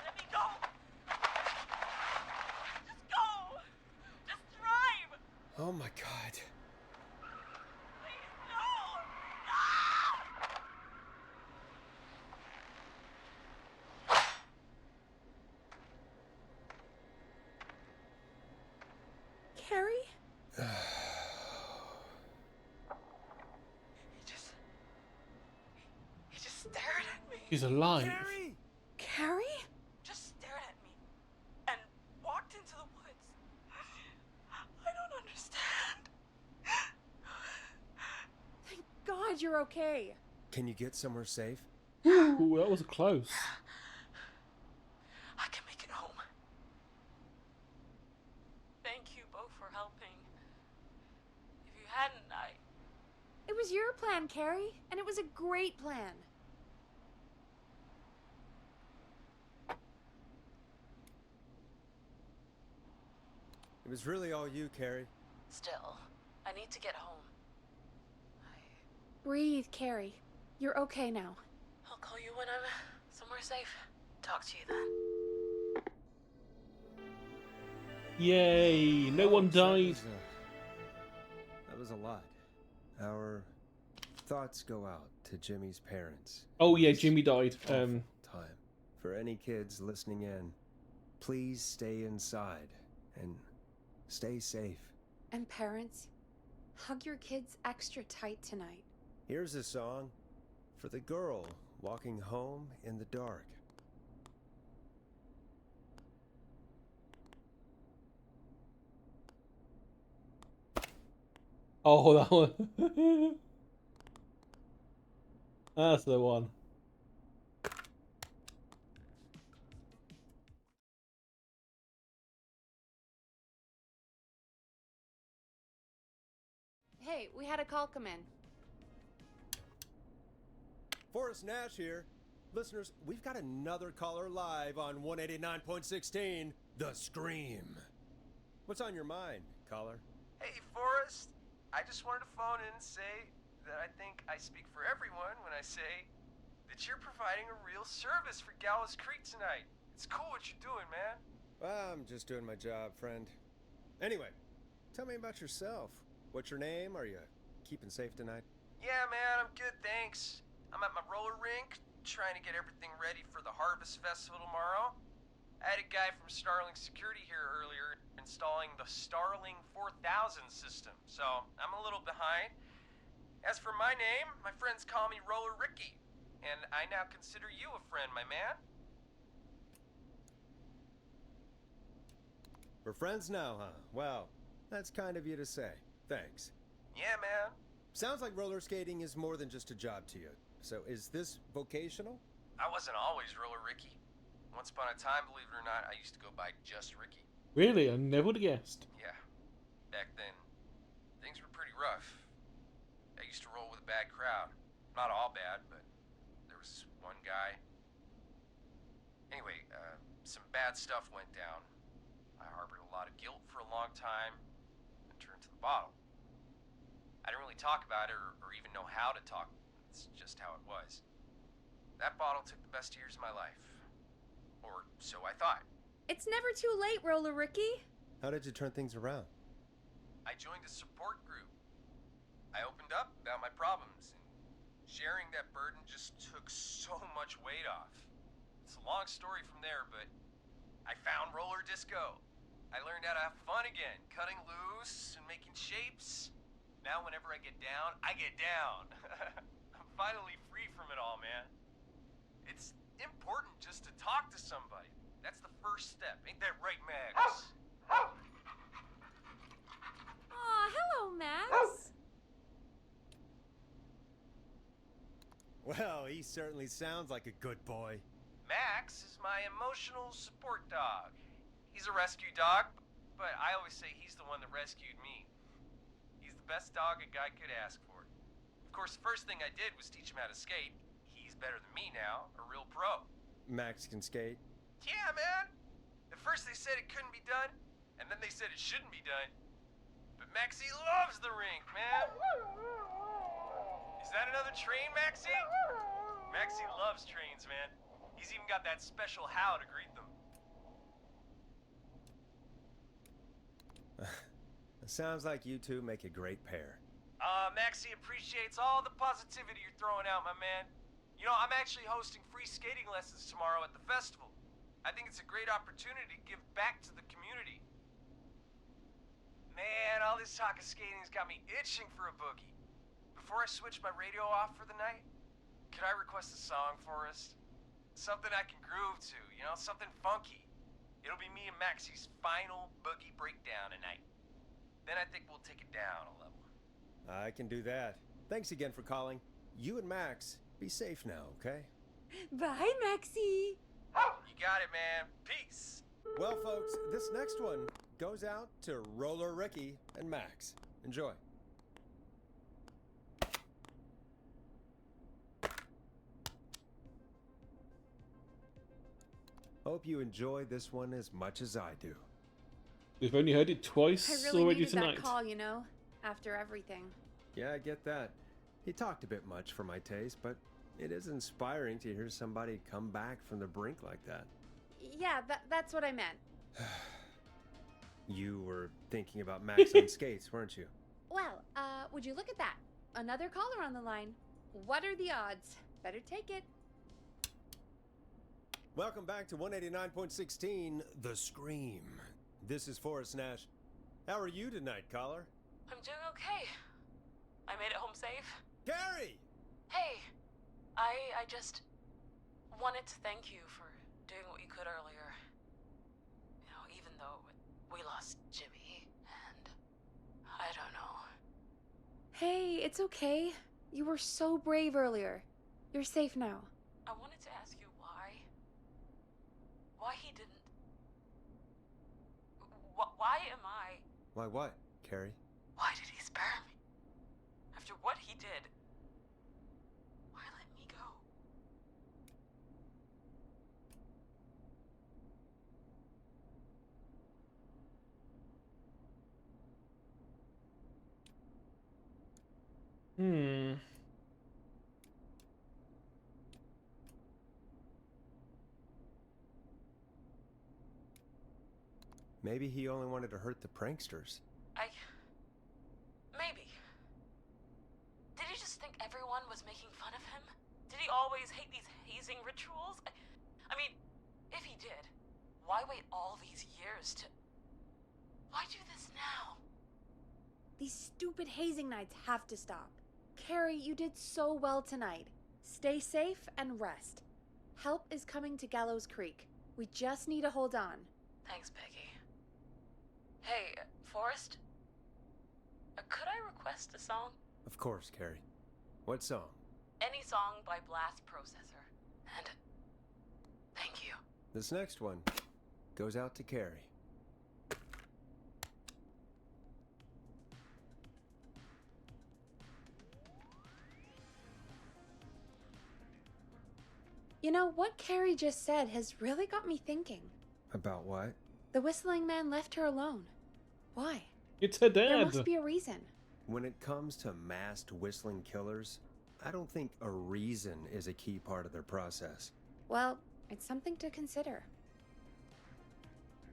Let me go! Just go! Just drive!
Oh my god.
Please, no! No!
Carrie?
He just stared at me.
She's alive.
Carrie!
Carrie?
Just stared at me and walked into the woods. I don't understand.
Thank God you're okay.
Can you get somewhere safe?
Ooh, that was close.
I can make it home. Thank you both for helping. If you hadn't,
It was your plan, Carrie, and it was a great plan.
It was really all you, Carrie.
Still, I need to get home.
Breathe, Carrie. You're okay now.
I'll call you when I'm somewhere safe. Talk to you then.
Yay! No one died.
That was a lot. Our thoughts go out to Jimmy's parents.
Oh yeah, Jimmy died.
Awful time. For any kids listening in, please stay inside and stay safe.
And parents, hug your kids extra tight tonight.
Here's a song for the girl walking home in the dark.
Oh, that one. That's the one.
Hey, we had a call come in.
Forrest Nash here. Listeners, we've got another caller live on 189.16, The Scream. What's on your mind, caller?
Hey, Forrest. I just wanted to phone in and say that I think I speak for everyone when I say that you're providing a real service for Gallows Creek tonight. It's cool what you're doing, man.
Well, I'm just doing my job, friend. Anyway, tell me about yourself. What's your name? Are you keeping safe tonight?
Yeah, man, I'm good, thanks. I'm at my roller rink, trying to get everything ready for the Harvest Festival tomorrow. I had a guy from Starling Security here earlier installing the Starling 4000 system, so I'm a little behind. As for my name, my friends call me Roller Ricky, and I now consider you a friend, my man.
We're friends now, huh? Well, that's kind of you to say. Thanks.
Yeah, man.
Sounds like roller skating is more than just a job to you. So is this vocational?
I wasn't always Roller Ricky. Once upon a time, believe it or not, I used to go by just Ricky.
Really? I never would have guessed.
Yeah. Back then, things were pretty rough. I used to roll with a bad crowd. Not all bad, but there was one guy. Anyway, some bad stuff went down. I harbored a lot of guilt for a long time and turned to the bottle. I didn't really talk about it or even know how to talk. It's just how it was. That bottle took the best years of my life. Or so I thought.
It's never too late, Roller Ricky.
How did you turn things around?
I joined a support group. I opened up about my problems, and sharing that burden just took so much weight off. It's a long story from there, but I found roller disco. I learned how to have fun again, cutting loose and making shapes. Now whenever I get down, I get down. I'm finally free from it all, man. It's important just to talk to somebody. That's the first step. Ain't that right, Max?
Well, he certainly sounds like a good boy.
Max is my emotional support dog. He's a rescue dog, but I always say he's the one that rescued me. He's the best dog a guy could ask for. Of course, the first thing I did was teach him how to skate. He's better than me now, a real pro.
Max can skate.
Yeah, man. At first they said it couldn't be done, and then they said it shouldn't be done. But Maxie loves the rink, man. Is that another train, Maxie? Maxie loves trains, man. He's even got that special how to greet them.
Sounds like you two make a great pair.
Maxie appreciates all the positivity you're throwing out, my man. You know, I'm actually hosting free skating lessons tomorrow at the festival. I think it's a great opportunity to give back to the community. Man, all this talk of skating's got me itching for a boogie. Before I switch my radio off for the night, could I request a song for us? Something I can groove to, you know, something funky. It'll be me and Maxie's final boogie breakdown tonight. Then I think we'll take it down a level.
I can do that. Thanks again for calling. You and Max, be safe now, okay?
Bye, Maxie.
You got it, man. Peace.
Well, folks, this next one goes out to Roller Ricky and Max. Enjoy. Hope you enjoy this one as much as I do.
We've only heard it twice
I really
already
needed
tonight.
that call, you know, after everything.
Yeah, I get that. He talked a bit much for my taste, but it is inspiring to hear somebody come back from the brink like that.
Yeah, that's what I meant.
You were thinking about Max on skates, weren't you?
Well, would you look at that? Another caller on the line. What are the odds? Better take it.
Welcome back to 189.16, The Scream. This is Forrest Nash. How are you tonight, caller?
I'm doing okay. I made it home safe.
Gary!
Hey, I just wanted to thank you for doing what you could earlier. You know, even though we lost Jimmy, and I don't know.
Hey, it's okay. You were so brave earlier. You're safe now.
I wanted to ask you why he didn't. Why am I?
Why what, Carrie?
Why did he spare me? After what he did, why let me go?
Maybe he only wanted to hurt the pranksters.
Maybe. Did he just think everyone was making fun of him? Did he always hate these hazing rituals? I mean, if he did, why wait all these years to... Why do this now?
These stupid hazing nights have to stop. Carrie, you did so well tonight. Stay safe and rest. Help is coming to Gallows Creek. We just need to hold on.
Thanks, Peggy. Hey, Forrest? Could I request a song?
Of course, Carrie. What song?
Any song by Blast Processor. And thank you.
This next one goes out to Carrie.
You know, what Carrie just said has really got me thinking.
About what?
The whistling man left her alone. Why?
It's her
There
dad.
must be a reason.
When it comes to masked whistling killers, I don't think a reason is a key part of their process.
Well, it's something to consider.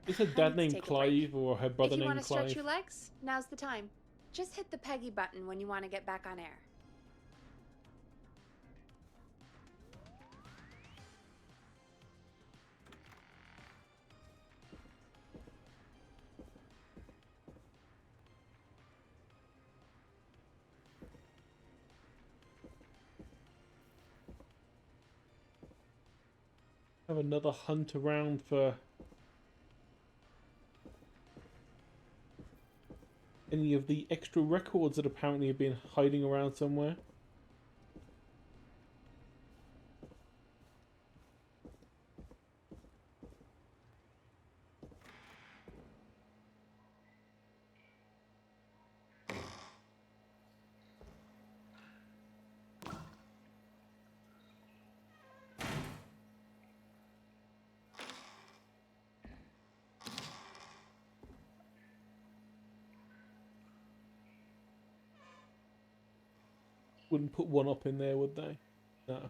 Is her
I
dad
need to
named
take a
Clive or her brother
If you want
named
to stretch
Clive?
your legs, now's the time. Just hit the Peggy button when you want to get back on air.
Have another hunt around for any of the extra records that apparently have been hiding around somewhere. wouldn't put one up in there, would they? No.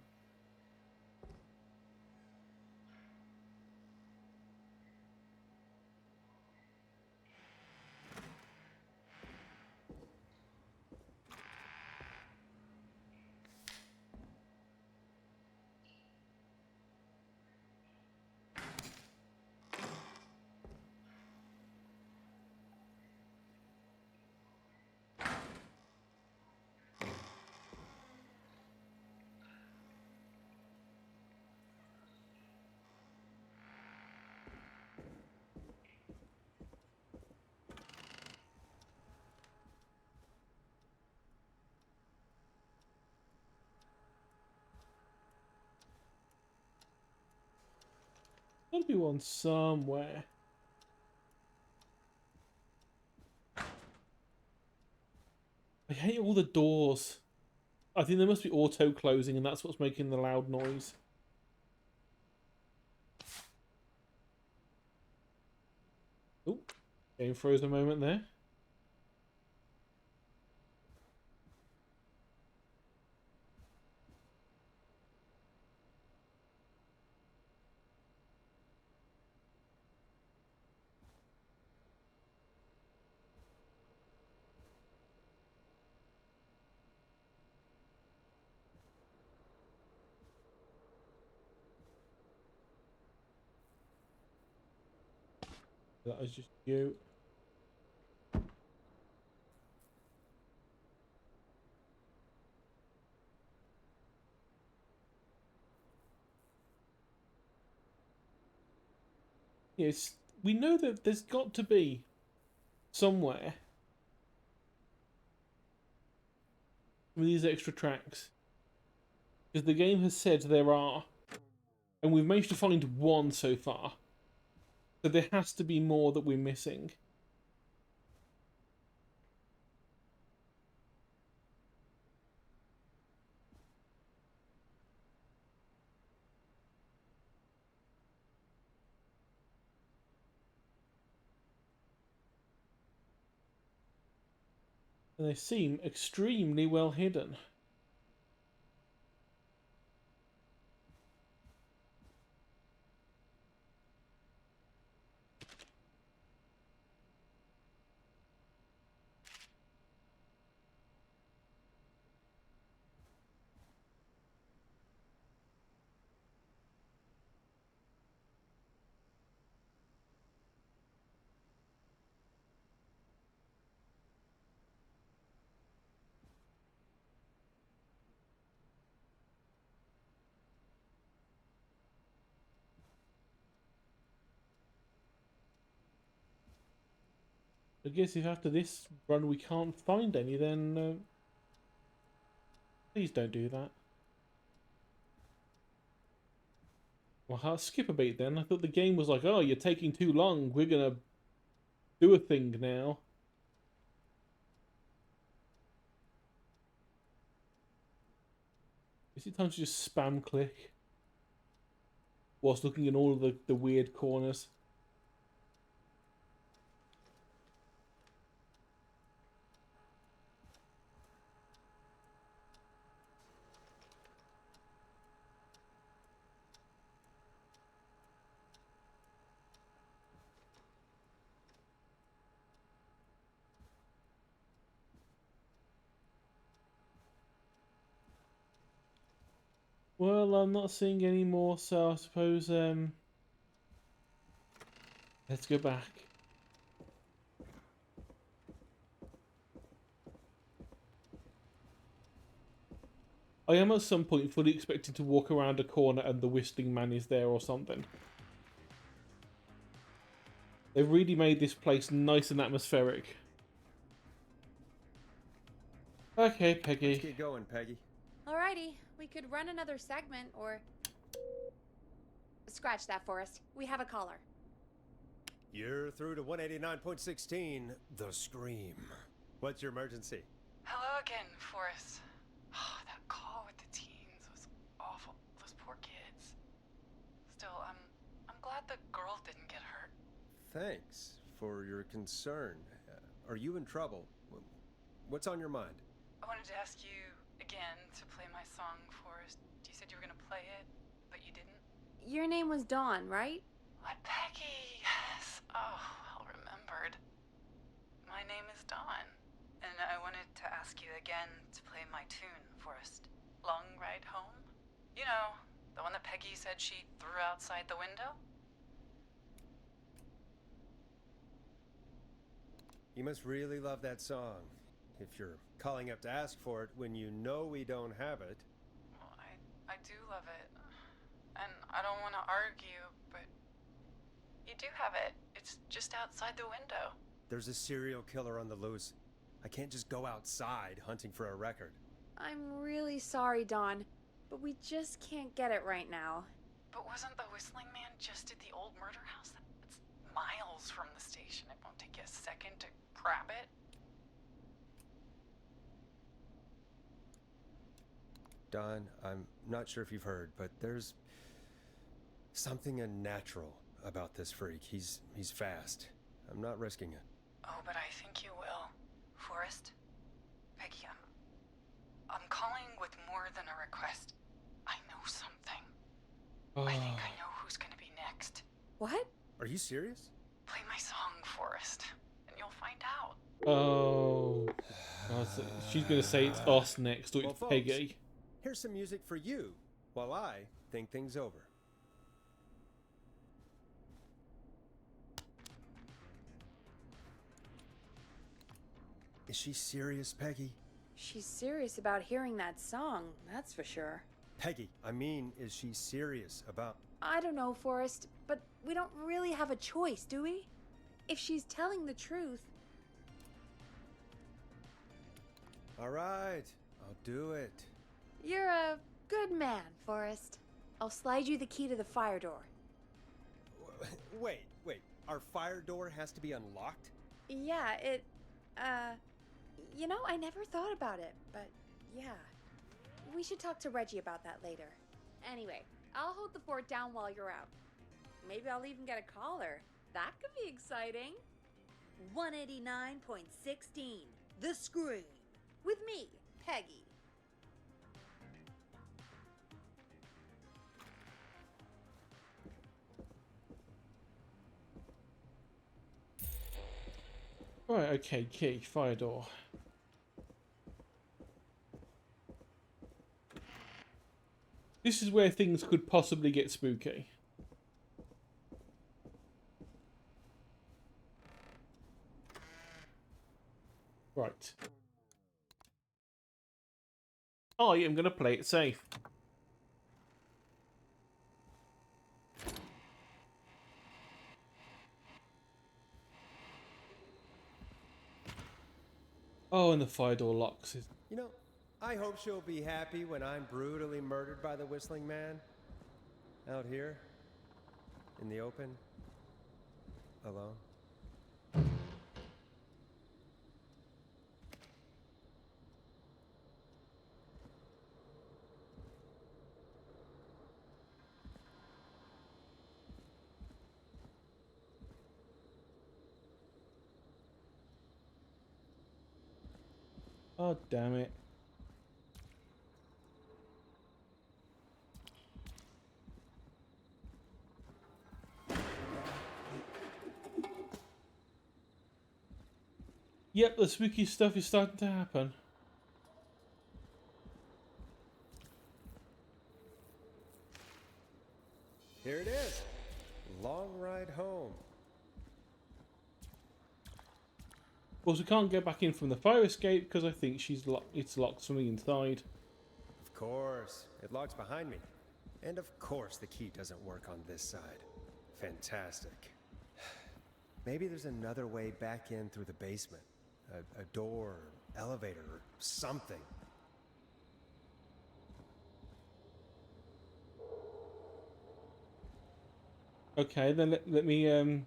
Gotta be one somewhere. I hate all the doors. I think they must be auto closing, and that's what's making the loud noise. Oh, game froze a moment there. That was just you. Yes, we know that there's got to be somewhere with these extra tracks. Because the game has said there are. And we've managed to find one so far. So there has to be more that we're missing. And they seem extremely well hidden. I guess if after this run we can't find any, then please don't do that. Well, I'll skip a beat then. I thought the game was like, oh, you're taking too long. We're gonna do a thing now. Is it time to just spam click whilst looking in all of the weird corners? Well, I'm not seeing any more, so I suppose let's go back. I am at some point fully expecting to walk around a corner and the Whistling Man is there or something. They've really made this place nice and atmospheric. Okay, Peggy.
Let's get going, Peggy.
Alrighty, we could run another segment or... Scratch that, Forrest. We have a caller.
You're through to 189.16, The Scream. What's your emergency?
Hello again, Forrest. Oh, that call with the teens was awful. Those poor kids. Still, I'm glad the girl didn't get hurt.
Thanks for your concern. Are you in trouble? What's on your mind?
I wanted to ask you again to play my song, Forrest. You said you were gonna play it, but you didn't?
Your name was Dawn, right?
What, Peggy? Yes. Oh, well remembered. My name is Dawn, and I wanted to ask you again to play my tune, Forrest. Long Ride Home? You know, the one that Peggy said she threw outside the window?
You must really love that song. If you're calling up to ask for it when you know we don't have it.
Well, I do love it. And I don't want to argue, but you do have it. It's just outside the window.
There's a serial killer on the loose. I can't just go outside hunting for a record.
I'm really sorry, Dawn, but we just can't get it right now.
But wasn't the Whistling Man just at the old murder house? That's miles from the station. It won't take you a second to grab it.
Don, I'm not sure if you've heard, but there's something unnatural about this freak. He's fast. I'm not risking it.
Oh, but I think you will. Forrest? Peggy, I'm calling with more than a request. I know something. I think I know who's gonna be next.
What?
Are you serious?
Play my song, Forrest, and you'll find out.
Oh. God, so she's going to say it's us next, or it's
folks,
Peggy.
Here's some music for you while I think things over. Is she serious, Peggy?
She's serious about hearing that song, that's for sure.
Peggy, I mean, is she serious about...
I don't know, Forrest, but we don't really have a choice, do we? If she's telling the truth...
All right, I'll do it.
You're a good man, Forrest. I'll slide you the key to the fire door.
Wait. Our fire door has to be unlocked?
Yeah, you know, I never thought about it, but yeah. We should talk to Reggie about that later. Anyway, I'll hold the fort down while you're out. Maybe I'll even get a caller. That could be exciting. 189.16, The Scream. With me, Peggy.
Right, okay, key, fire door. This is where things could possibly get spooky. Right. I am going to play it safe. Oh, and the fire door locks.
You know, I hope she'll be happy when I'm brutally murdered by the Whistling Man. Out here, in the open, alone.
Oh, damn it. Yep, the spooky stuff is starting to happen.
Here it is. Long ride home.
Of course, we can't get back in from the fire escape because I think it's locked from the inside.
Of course. It locks behind me. And of course the key doesn't work on this side. Fantastic. Maybe there's another way back in through the basement. A door, elevator, or something.
Okay, then let me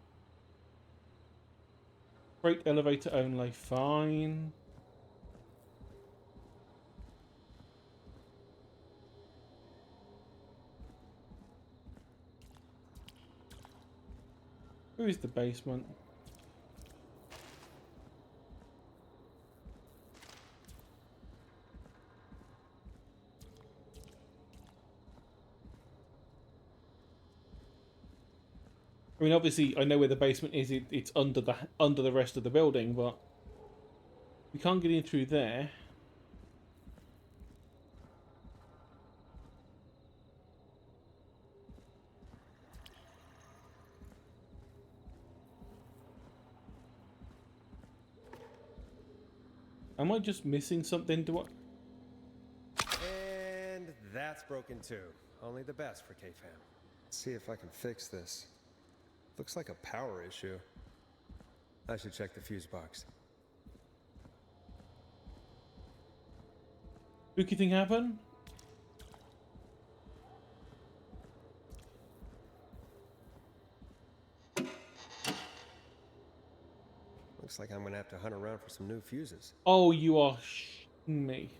freight elevator only. Fine. Where is the basement? I mean, obviously, I know where the basement is. It's under the rest of the building, but we can't get in through there. Am I just missing something?
And that's broken too. Only the best for K-Fam. See if I can fix this. Looks like a power issue. I should check the fuse box.
Spooky thing happen?
Looks like I'm gonna have to hunt around for some new fuses.
Oh, you are shitting me.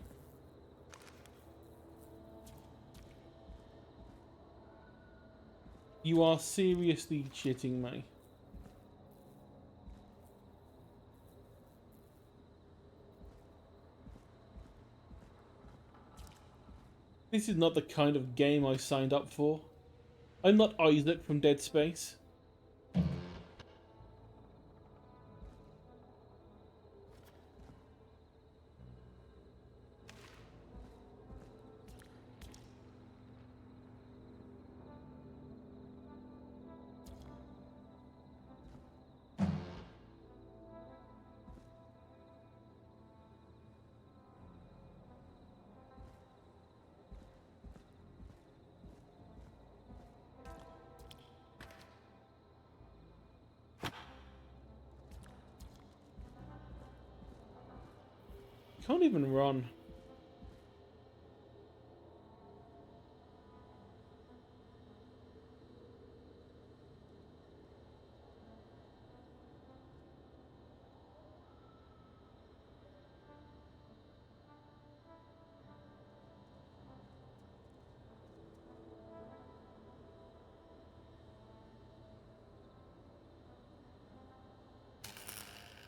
You are seriously shitting me. This is not the kind of game I signed up for. I'm not Isaac from Dead Space. Can't even run.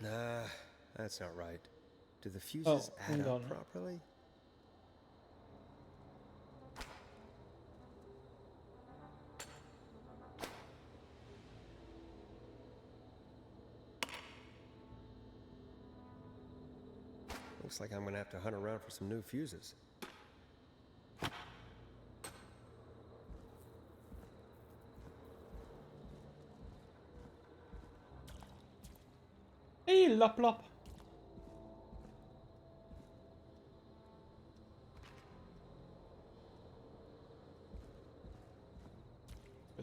Nah, that's not right. Do the fuses add
hang
up
on.
properly? Looks like I'm gonna have to hunt around for some new fuses.
Hey, lop lop.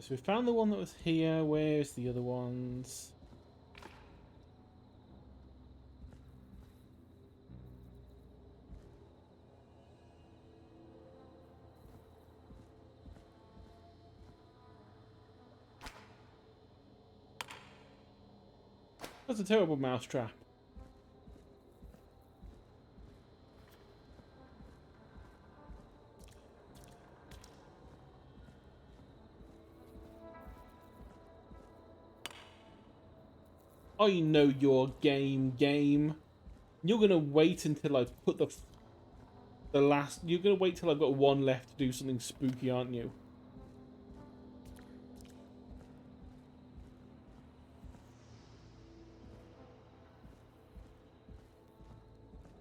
So we found the one that was here. Where's the other ones? That's a terrible mousetrap. I know your game. You're gonna wait until I put the last. You're gonna wait till I've got one left to do something spooky, aren't you?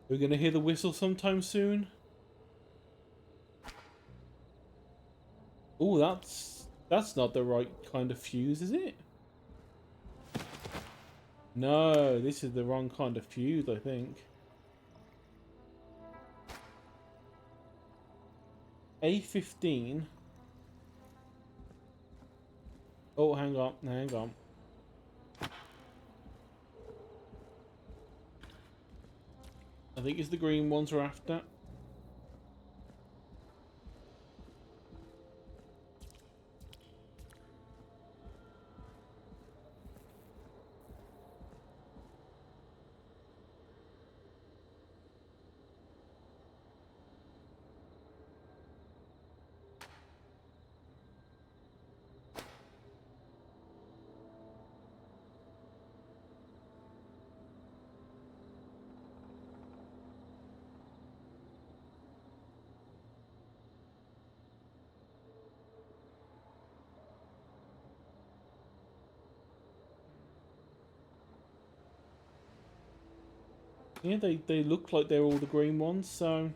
We're gonna hear the whistle sometime soon. Oh, that's not the right kind of fuse, is it? No, this is the wrong kind of fuse, I think. A15. Oh, hang on. I think it's the green ones we're after. Yeah, they look like they're all the green ones, so...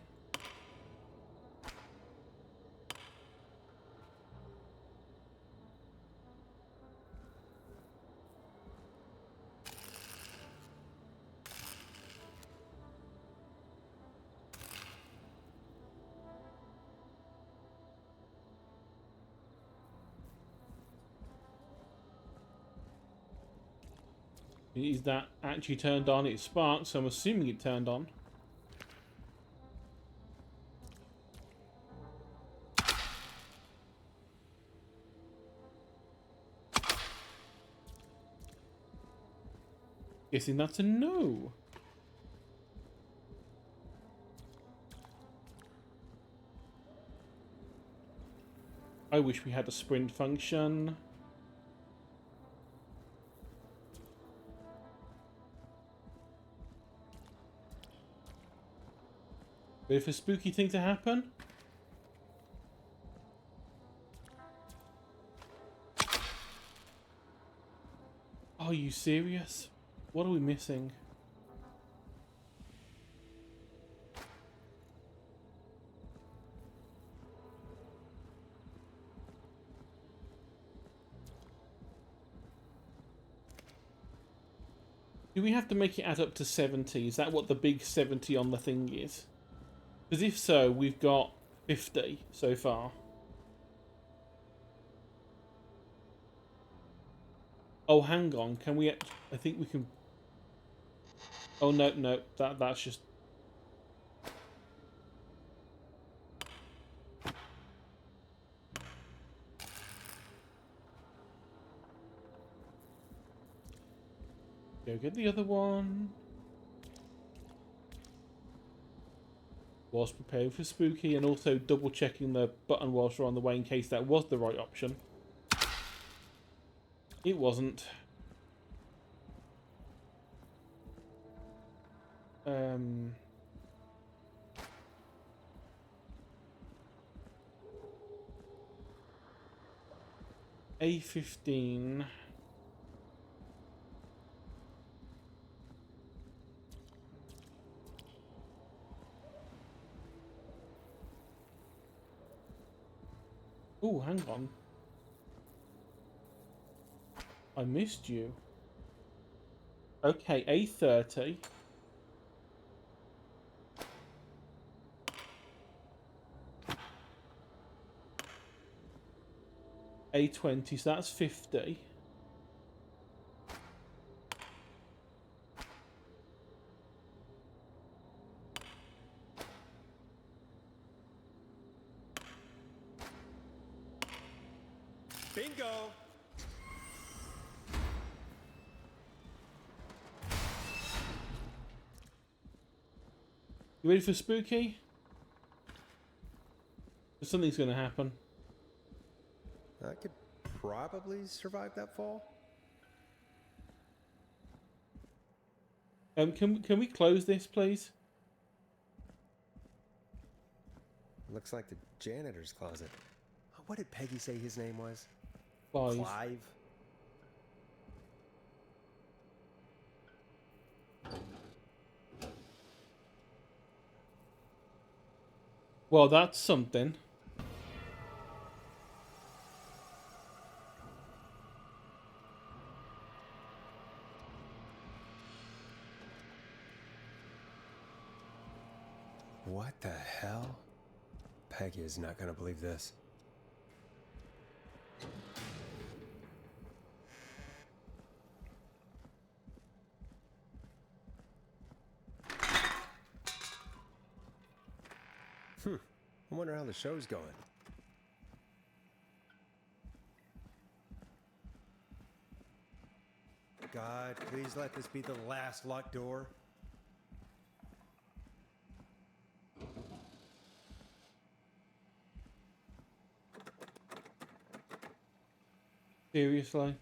Is that actually turned on? It sparked, so I'm assuming it turned on. Guessing that's a no. I wish we had a sprint function. Wait for a spooky thing to happen. Are you serious? What are we missing? Do we have to make it add up to 70? Is that what the big 70 on the thing is? Because if so, we've got 50 so far. Oh, hang on. Can we... I think we can... Oh, no, no. That's just... Go get the other one. Whilst preparing for spooky, and also double checking the button whilst we're on the way in case that was the right option. It wasn't. A15. Oh, hang on. I missed you. Okay, A30. A20, so that's 50.
Bingo!
You ready for spooky? Something's going to happen.
I could probably survive that fall.
Can we close this, please?
Looks like the janitor's closet. What did Peggy say his name was?
Clive.
Clive?
Well, that's something.
What the hell? Peggy is not gonna believe this. I wonder how the show's going. God, please let this be the last locked door.
Seriously?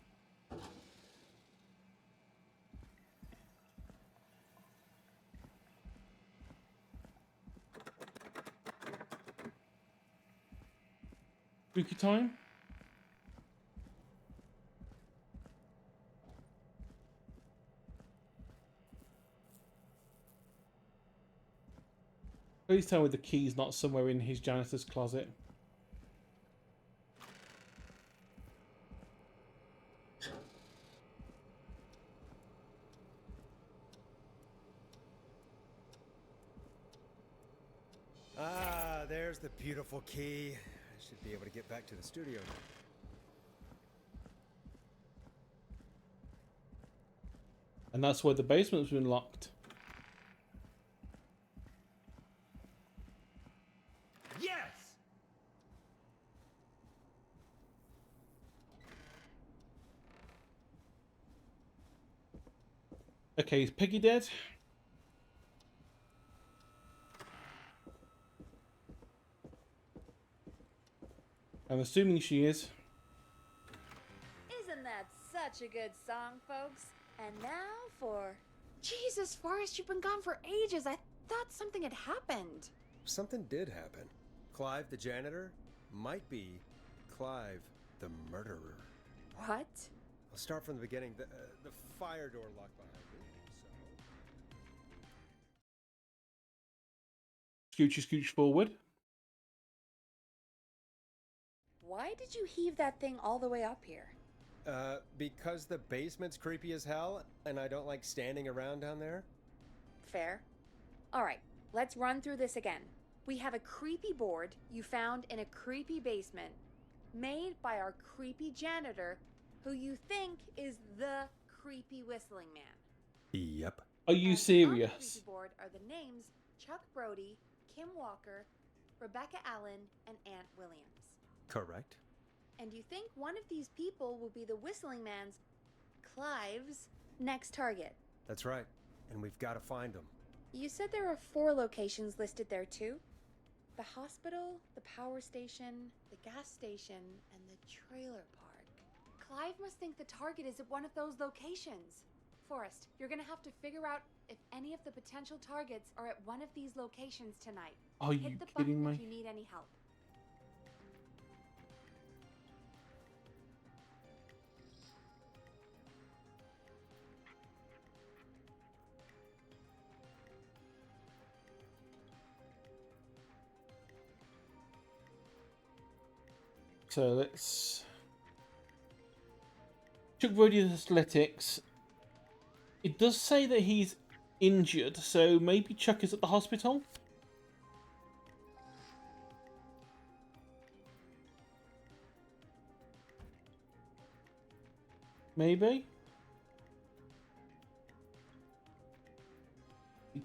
Spooky time? Please tell me the key's not somewhere in his janitor's closet.
Ah, there's the beautiful key. I should be able to get back to the studio now.
And that's why the basement's been locked.
Yes!
Okay, is Peggy dead? I'm assuming she is.
Isn't that such a good song, folks? And now for... Jesus, Forrest, you've been gone for ages. I thought something had happened.
Something did happen. Clive the janitor might be Clive the murderer.
What?
I'll start from the beginning. The fire door locked behind me, so...
Scoochy scooch forward.
Why did you heave that thing all the way up here?
Because the basement's creepy as hell, and I don't like standing around down there.
Fair. Alright, let's run through this again. We have a creepy board you found in a creepy basement, made by our creepy janitor, who you think is the creepy whistling man.
Yep.
Are you
And
serious?
on the creepy board are the names Chuck Brody, Kim Walker, Rebecca Allen, and Aunt Williams.
Correct.
And you think one of these people will be the whistling man's, Clive's, next target.
That's right. And we've got to find them.
You said there are 4 locations listed there too? The hospital, the power station, the gas station, and the trailer park. Clive must think the target is at one of those locations. Forrest, you're gonna have to figure out if any of the potential targets are at one of these locations tonight.
Are you
Hit the
kidding
button
me?
if you need any help.
So let's... Chuck Brody's athletics. It does say that he's injured, so maybe Chuck is at the hospital? Maybe?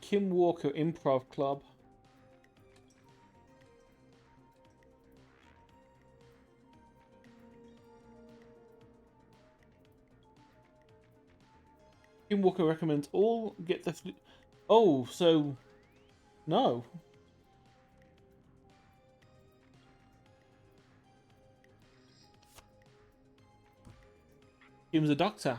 Kim Walker Improv Club. Kim Walker recommends all get the... Oh, so... No. Kim's a doctor.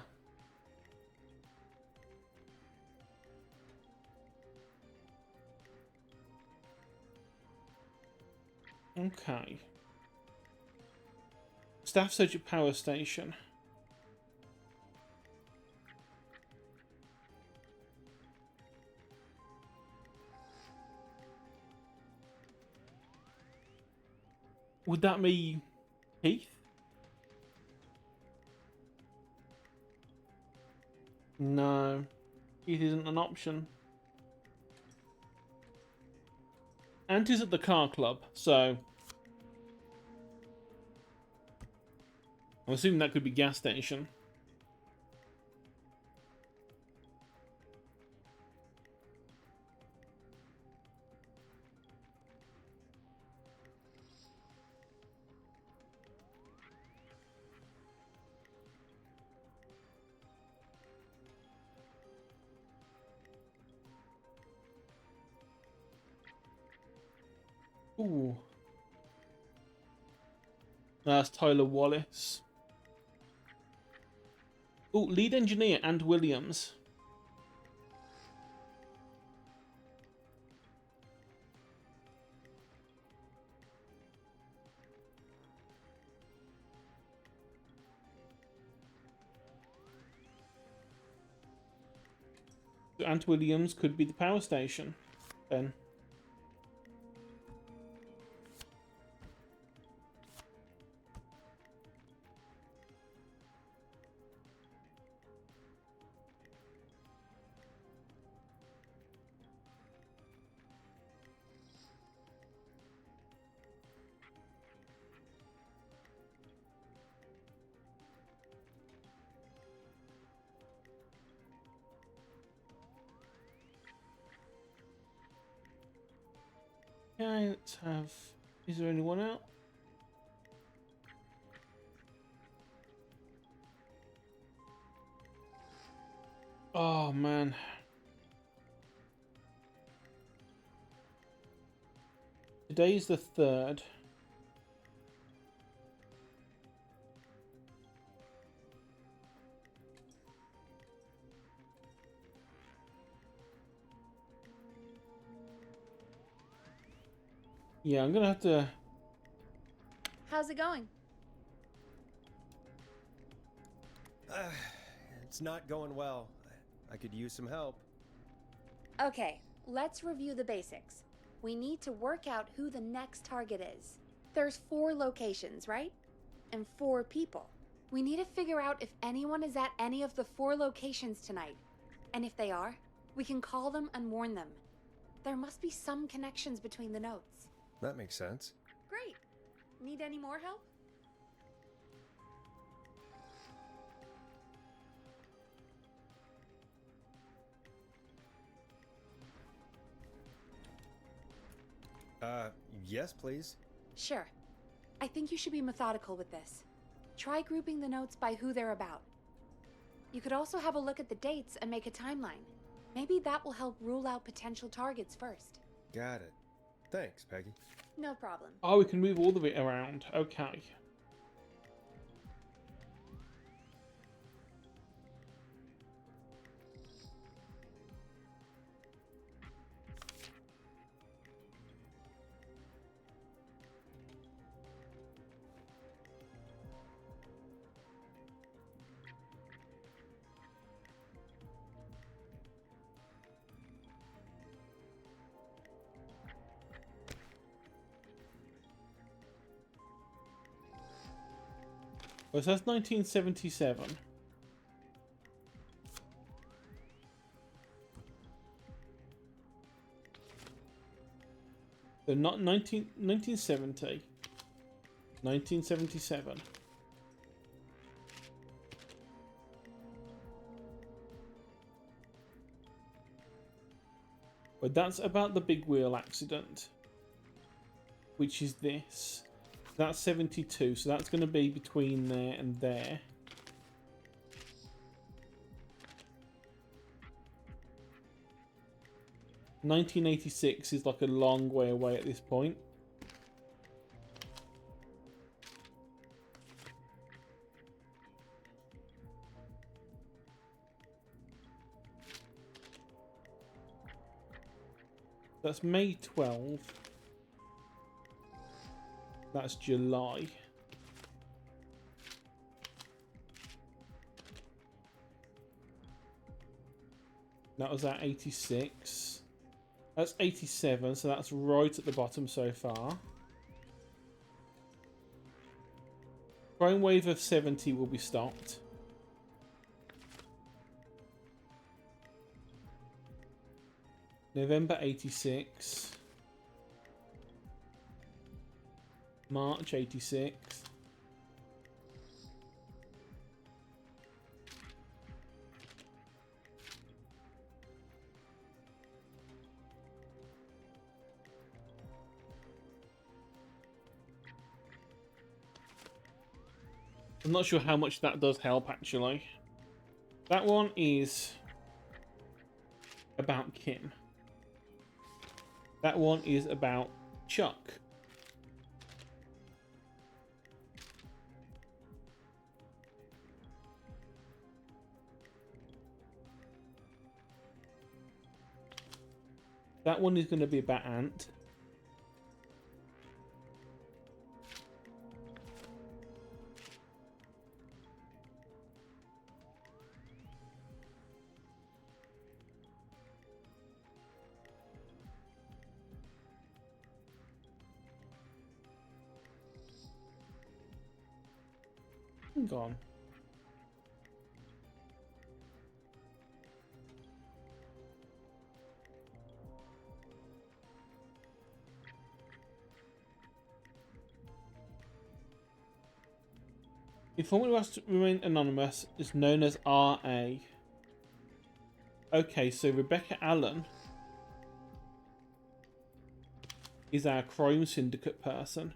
Okay. Staff search at power station. Would that be Keith? No. Keith isn't an option. Auntie's at the car club, so... I'm assuming that could be gas station. Ooh. That's Tyler Wallace. Ooh, lead engineer and Williams. So Ant Williams could be the power station, then. Okay, let's have... Is there anyone out? Oh, man. Today's the 3rd. Yeah, I'm gonna have to...
How's it going?
It's not going well. I could use some help.
Okay, let's review the basics. We need to work out who the next target is. There's 4 locations, right? And 4 people. We need to figure out if anyone is at any of the 4 locations tonight. And if they are, we can call them and warn them. There must be some connections between the notes.
That makes sense.
Great. Need any more help?
Yes, please.
Sure. I think you should be methodical with this. Try grouping the notes by who they're about. You could also have a look at the dates and make a timeline. Maybe that will help rule out potential targets first.
Got it. Thanks, Peggy.
No problem.
Oh, we can move all of it around. Okay. Well, so that's 1977. So not 1970. 1977. But that's about the big wheel accident, which is this. That's 72, so that's going to be between there and there. (1986) is like a long way away at this point. That's May 12. That's July. That was at 86. That's 87, so that's right at the bottom so far. Crime wave of 70 will be stopped. November 86. March 86. I'm not sure how much that does help, actually. That one is about Kim. That one is about Chuck. That one is going to be about Ant. Gone. The informant who has to remain anonymous is known as RA. Okay, so Rebecca Allen is our crime syndicate person.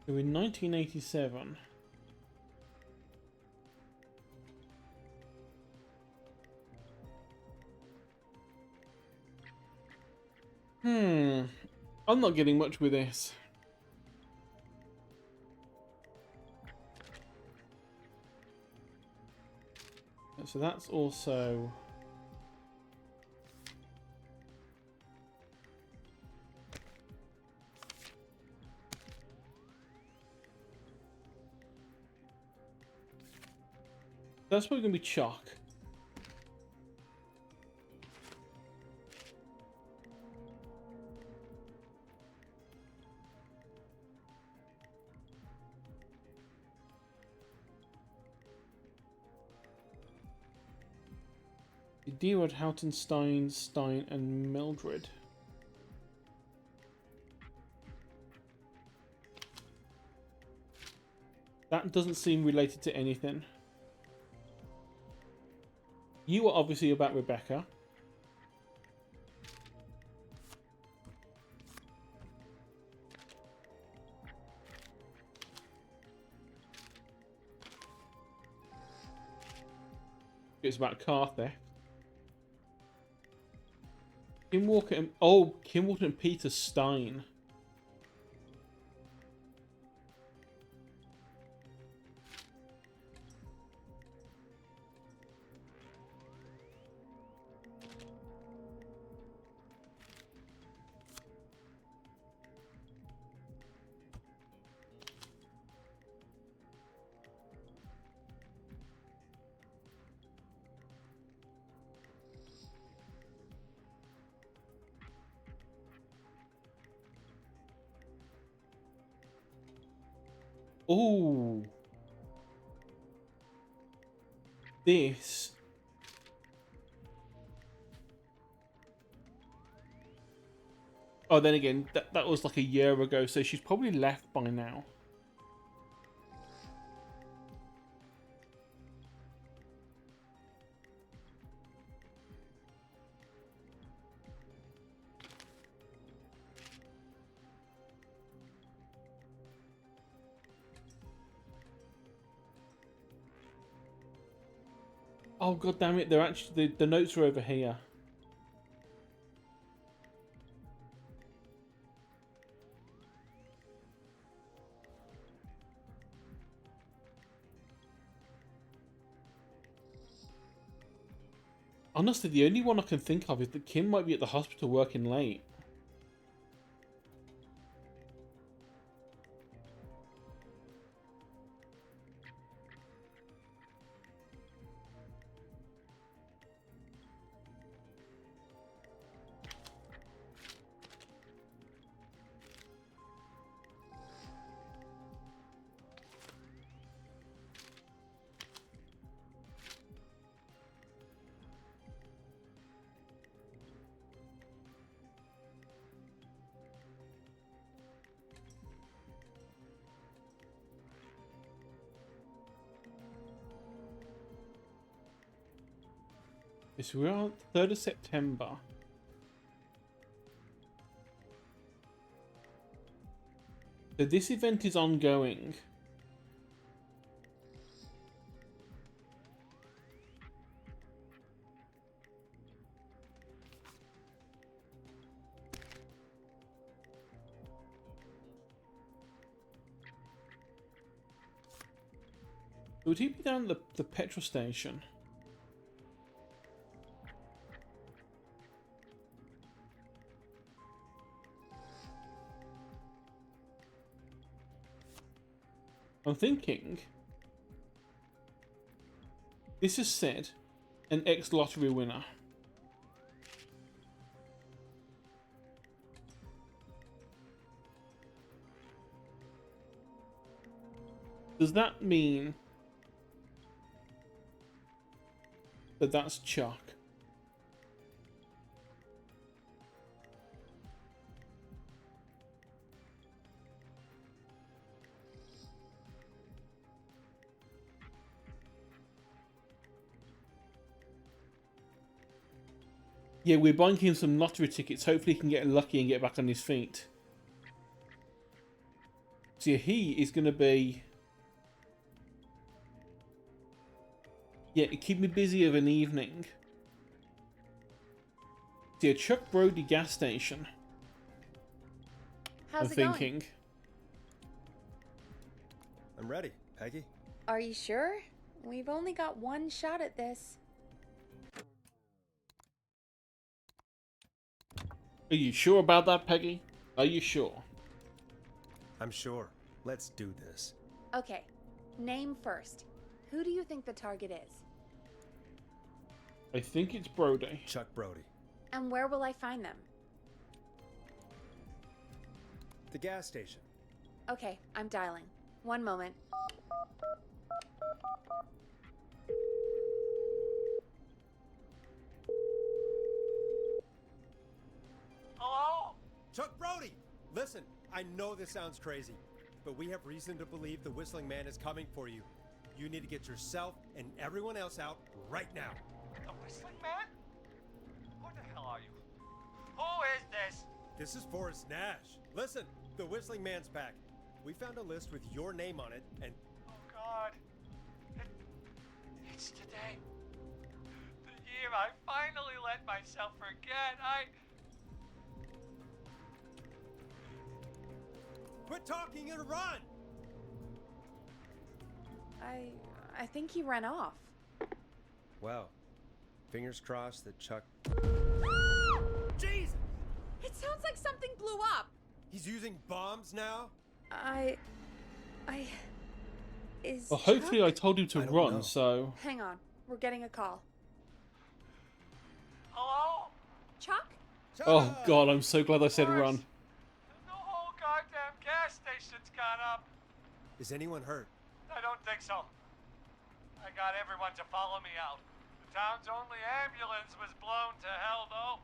So in 1987, I'm not getting much with this. So that's also... That's probably going to be chalk. D-Rod, Houghton, Stein, and Mildred. That doesn't seem related to anything. You are obviously about Rebecca. It's about car theft. Kim Walker and... Oh, Kim Walker and Peter Stein. Ooh. This. Oh, then again, that was like a year ago, so she's probably left by now. Oh, god damn it, they're actually... The notes are over here. Honestly, the only one I can think of is that Kim might be at the hospital working late. So we're on 3rd of September. So this event is ongoing. Would he be down at the petrol station? I'm thinking... This is said an ex-lottery winner. Does that mean that that's Chuck? Yeah, we're buying him some lottery tickets. Hopefully he can get lucky and get back on his feet. So yeah, he is going to be... Yeah, keep me busy of an evening. So yeah, Chuck Brody gas station.
How's
I'm
it
thinking.
going?
I'm ready, Peggy.
Are you sure? We've only got one shot at this.
Are you sure about that, Peggy? Are you sure?
I'm sure. Let's do this.
Okay, name first. Who do you think the target is?
I think it's Brody.
Chuck Brody.
And where will I find them?
The gas station.
Okay, I'm dialing. One moment.
Hello?
Chuck Brody! Listen, I know this sounds crazy, but we have reason to believe the Whistling Man is coming for you. You need to get yourself and everyone else out right now.
The Whistling Man? Who the hell are you? Who is this?
This is Forrest Nash. Listen, the Whistling Man's back. We found a list with your name on it, and
Oh God. It's today. The year I finally let myself forget.
quit talking and run!
I think he ran off.
Well, fingers crossed that Chuck... Jesus!
It sounds like something blew up.
He's using bombs now?
Is
Well, hopefully
Chuck?
I told him to
I don't
run,
know.
so...
Hang on, we're getting a call.
Hello?
Chuck?
Chuck!
Oh god, I'm so glad I said
Forrest,
run.
The whole goddamn gas station's gone up.
Is anyone hurt?
I don't think so. I got everyone to follow me out. The town's only ambulance was blown to hell, though.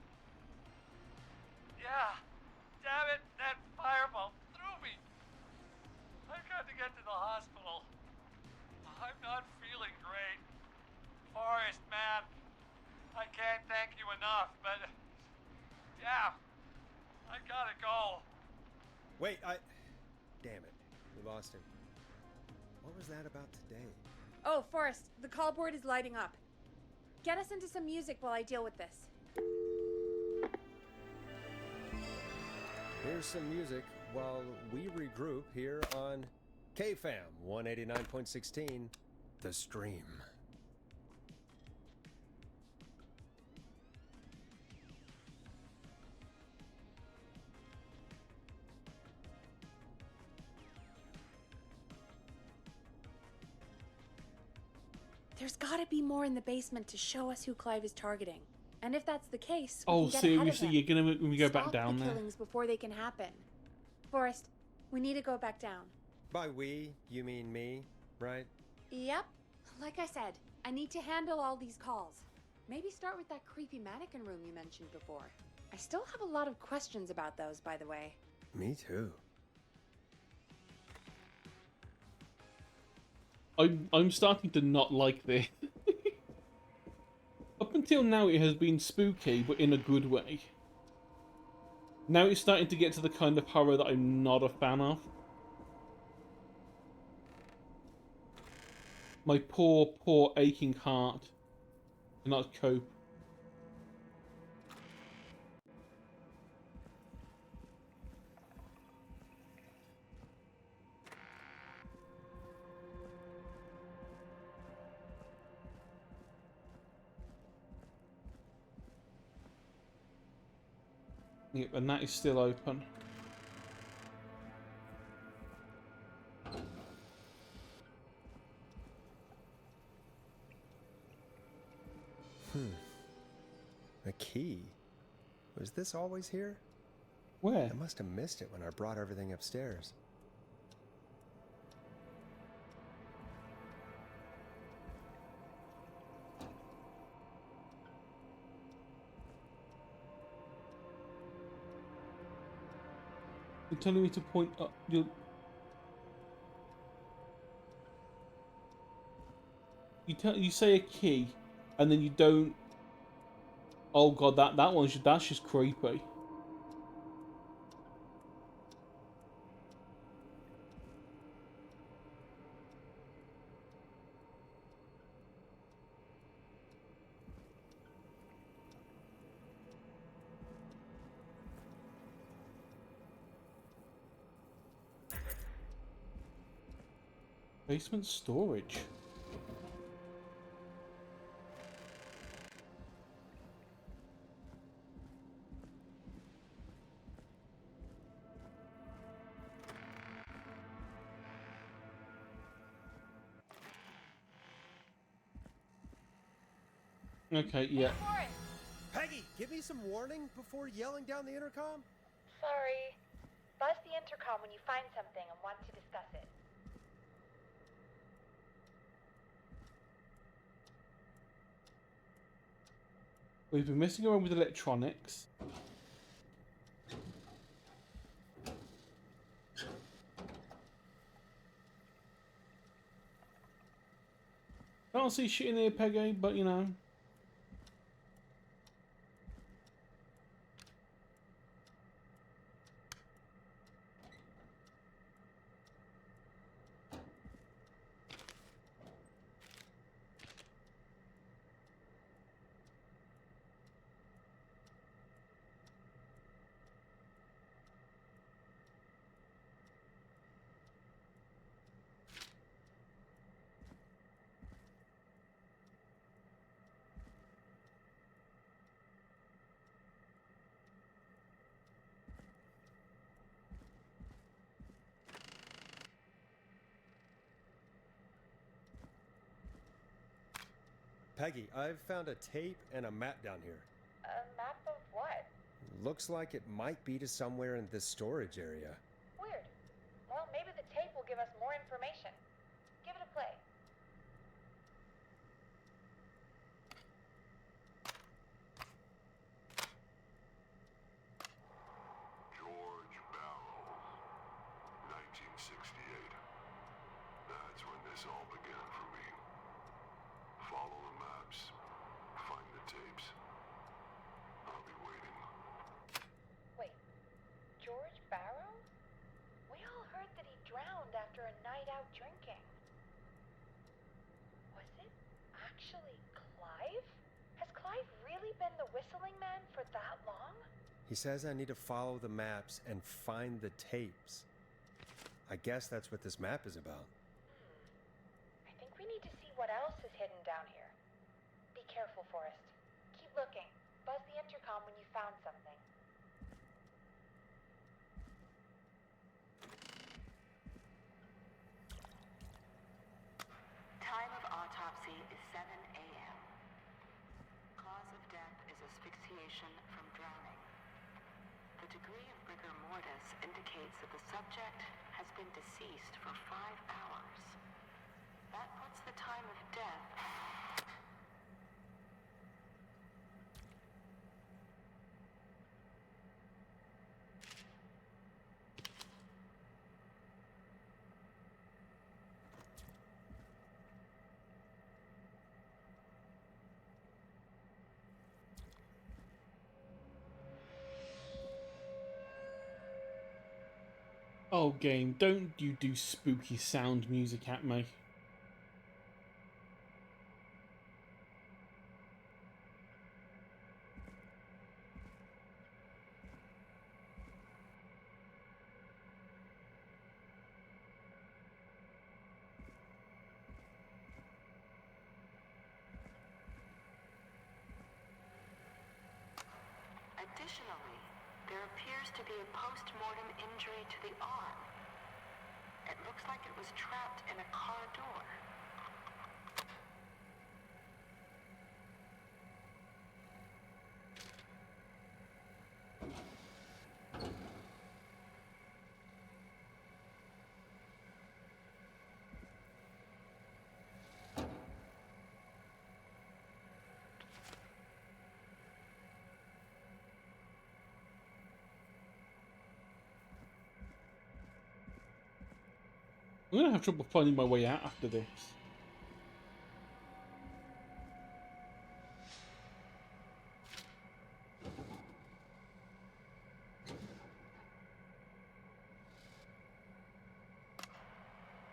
Yeah. Damn it, that fireball threw me. I've got to get to the hospital. I'm not feeling great. Forrest, man. I can't thank you enough, but... Yeah. I gotta go.
Wait, Damn it. We lost him. What was that about today?
Oh, Forrest, the call board is lighting up. Get us into some music while I deal with this.
Here's some music while we regroup here on KFAM 189.16, The Stream.
There's gotta be more in the basement to show us who Clive is targeting. And if that's the case, we
Oh,
can get ahead of
seriously,
him.
you're gonna make me go back
Stop
down
the
there?
killings before they can happen. Forrest, we need to go back down.
By we, you mean me, right?
Yep. Like I said, I need to handle all these calls. Maybe start with that creepy mannequin room you mentioned before. I still have a lot of questions about those, by the way.
Me too.
I'm starting to not like this. Up until now it has been spooky, but in a good way. Now it's starting to get to the kind of horror that I'm not a fan of. My poor, poor aching heart cannot cope. Yep, and that is still open.
A key? Was this always here?
Where?
I must have missed it when I brought everything upstairs.
You're telling me to point up. You say a key, and then you don't. Oh god, that's just creepy. Basement storage. Okay, yeah.
Peggy, give me some warning before yelling down the intercom.
Sorry. Buzz the intercom when you find something and want to discuss it.
We've been messing around with electronics. I don't see shit in here, Peggy, but you know.
Peggy, I've found a tape and a map down here.
A map of what?
Looks like it might be to somewhere in this storage area.
Weird. Well, maybe the tape will give us more information. Give it a play.
George Barrow, 1968. That's when this all began for me. Follow the maps. Find the tapes. I'll be waiting.
Wait, George Barrow? We all heard that he drowned after a night out drinking. Was it actually Clive? Has Clive really been the whistling man for that long?
He says I need to follow the maps and find the tapes. I guess that's what this map is about.
I think we need to see what else is hidden down here. Be careful, Forrest. Keep looking. Buzz the intercom when you found something.
Time of autopsy is 7 a.m. Cause of death is asphyxiation from drowning. The degree of rigor mortis indicates that the subject has been deceased for 5 hours. That puts the time of death...
Oh, game, don't you do spooky sound music at me.
Additionally, there appears to be a post-mortem injury to the arm. It looks like it was trapped in a car door.
I'm gonna have trouble finding my way out after this.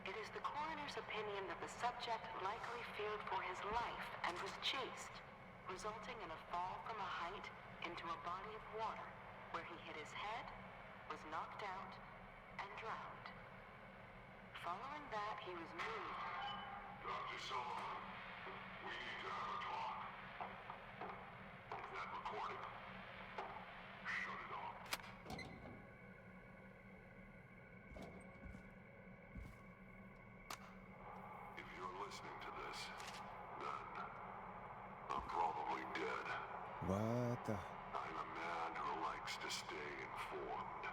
It is the coroner's opinion that the subject likely feared for his life and was chased, resulting in a fall from a height into a body of water, where he hit his head, was knocked out, and drowned. Following that, he was moved.
Dr. Sullivan, we need to have a talk. Is that recording? Shut it off. If you're listening to this, then I'm probably dead.
What the?
I'm a man who likes to stay informed.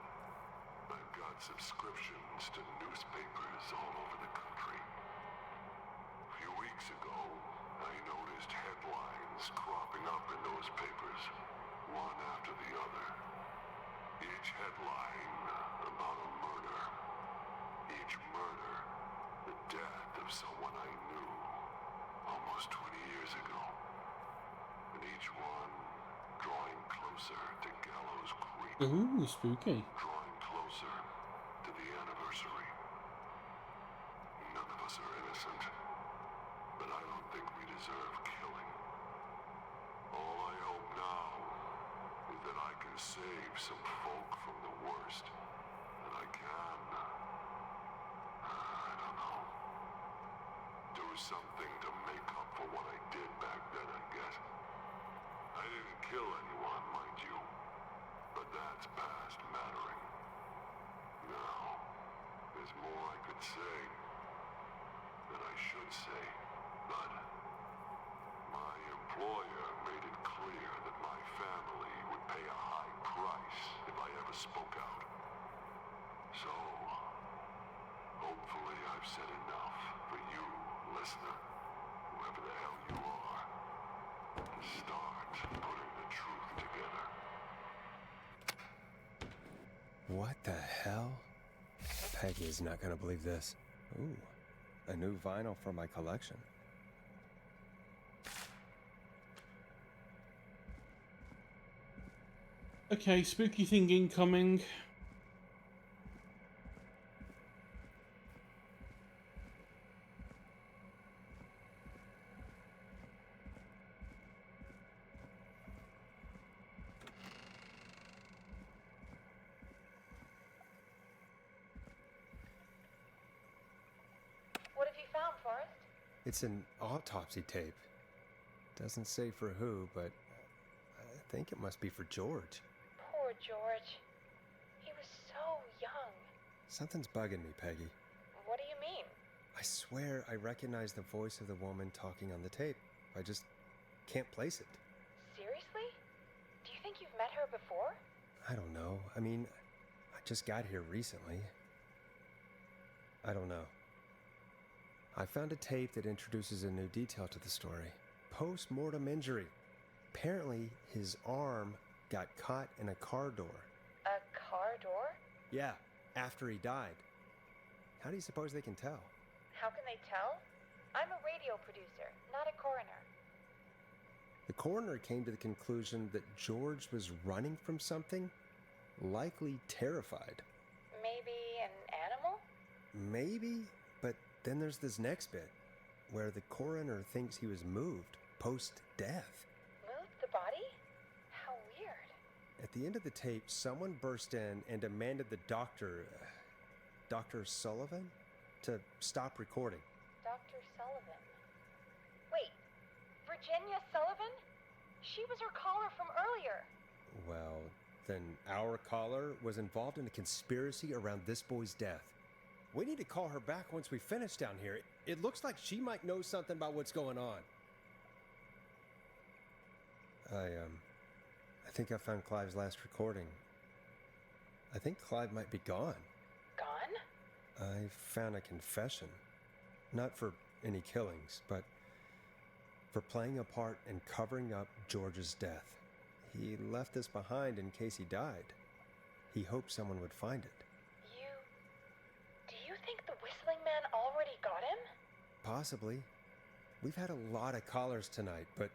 I've got subscriptions to newspapers all over the country. A few weeks ago, I noticed headlines cropping up in those papers, one after the other. Each headline about a murder. Each murder, the death of someone I knew almost 20 years ago. And each one drawing closer to Gallows Creek.
Ooh, spooky.
Drawing closer to the anniversary. None of us are innocent, but I don't think we deserve killing. All I hope now is that I can save some folk from the worst. And I can. I don't know. Do something to make up for what I did back then, I guess. I didn't kill anyone, mind you. But that's past mattering. Now, there's more I could say. That I should say. But my employer made it clear that my family would pay a high price if I ever spoke out. So, hopefully I've said enough for you, listener, whoever the hell you are, to start putting the truth together.
What the hell? Peggy is not gonna believe this. Ooh, a new vinyl for my collection.
Okay, spooky thing incoming.
What have you found, Forrest?
It's an autopsy tape. Doesn't say for who, but I think it must be for George.
Poor George. He was so young.
Something's bugging me, Peggy.
What do you mean?
I swear I recognize the voice of the woman talking on the tape. I just can't place it.
Seriously? Do you think you've met her before?
I don't know. I mean, I just got here recently. I don't know. I found a tape that introduces a new detail to the story. Post-mortem injury. Apparently, his arm got caught in a car door.
A car door?
Yeah, after he died. How do you suppose they can tell?
How can they tell? I'm a radio producer, not a coroner.
The coroner came to the conclusion that George was running from something, likely terrified.
Maybe an animal?
Maybe, but then there's this next bit, where the coroner thinks he was moved post-death.
Moved the body? How weird.
At the end of the tape, someone burst in and demanded the doctor, Dr. Sullivan, to stop recording.
Dr. Sullivan. Wait, Virginia Sullivan? She was her caller from earlier.
Well, then our caller was involved in a conspiracy around this boy's death. We need to call her back once we finish down here. It looks like she might know something about what's going on. I think I found Clive's last recording. I think Clive might be gone.
Gone?
I found a confession. Not for any killings, but for playing a part in covering up George's death. He left this behind in case he died. He hoped someone would find it.
Do you think the Whistling Man
Possibly. We've had a lot of callers tonight, but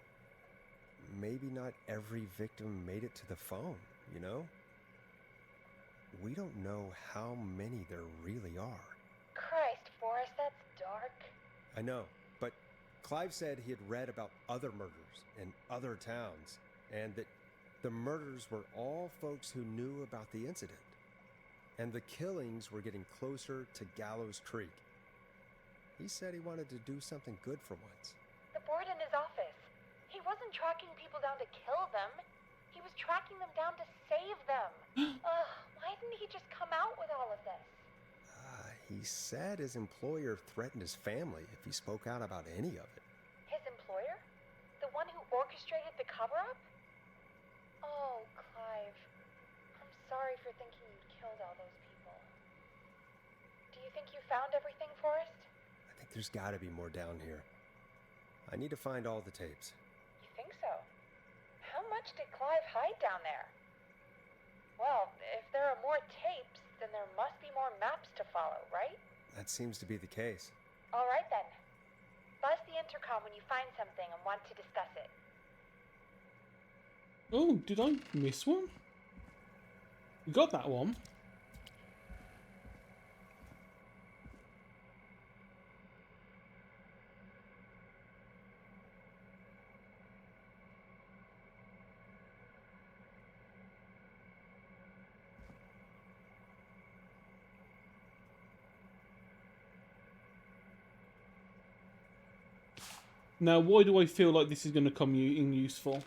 maybe not every victim made it to the phone, you know? We don't know how many there really are.
Christ, Forrest, that's dark.
I know, but Clive said he had read about other murders in other towns, and that the murders were all folks who knew about the incident. And the killings were getting closer to Gallows Creek. He said he wanted to do something good for once.
The board in his office. He wasn't tracking people down to kill them. He was tracking them down to save them. Why didn't he just come out with all of this?
He said his employer threatened his family if he spoke out about any of it.
His employer? The one who orchestrated the cover-up? Oh, Clive. I'm sorry for thinking you'd killed all those people. Do you think you found everything, Forrest?
I think there's gotta be more down here. I need to find all the tapes.
You think so? How much did Clive hide down there? Well, if there are more tapes, then there must be more maps to follow, right?
That seems to be the case.
All right then. Buzz the intercom when you find something and want to discuss it.
Oh, did I miss one? We got that one. Now, why do I feel like this is going to come in useful?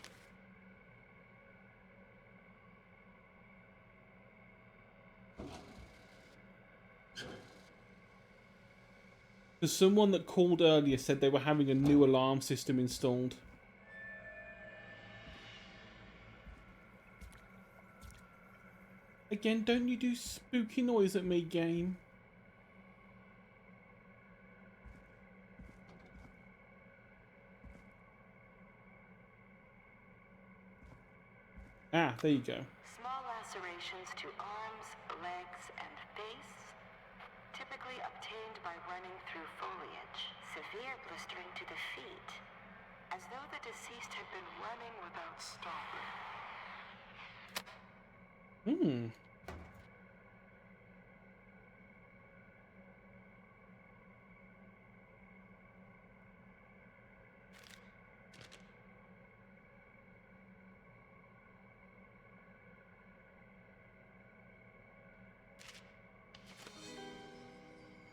Because someone that called earlier said they were having a new alarm system installed. Again, don't you do spooky noise at me, game. Ah, there you go.
Small lacerations to arms, legs, and face, typically obtained by running through foliage. Severe blistering to the feet, as though the deceased had been running without stopping.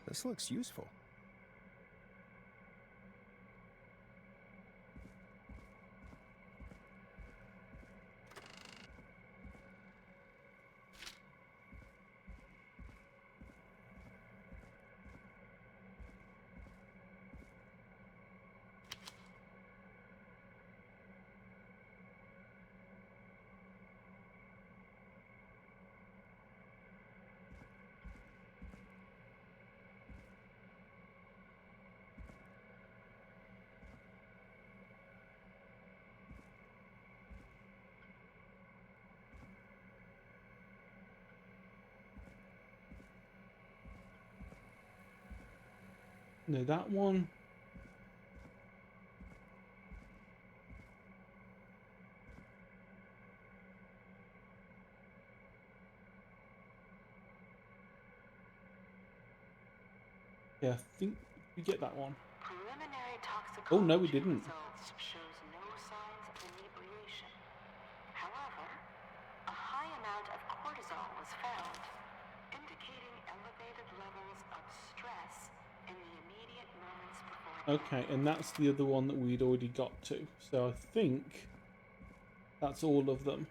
This looks useful.
No, that one. Yeah, I think we get that one.
Preliminary toxicology
Oh, no, we didn't.
results shows no signs of inebriation. However, a high amount of cortisol was found, indicating elevated levels of stress in the immediate moments before death.
Okay, and that's the other one that we'd already got to. So I think that's all of them.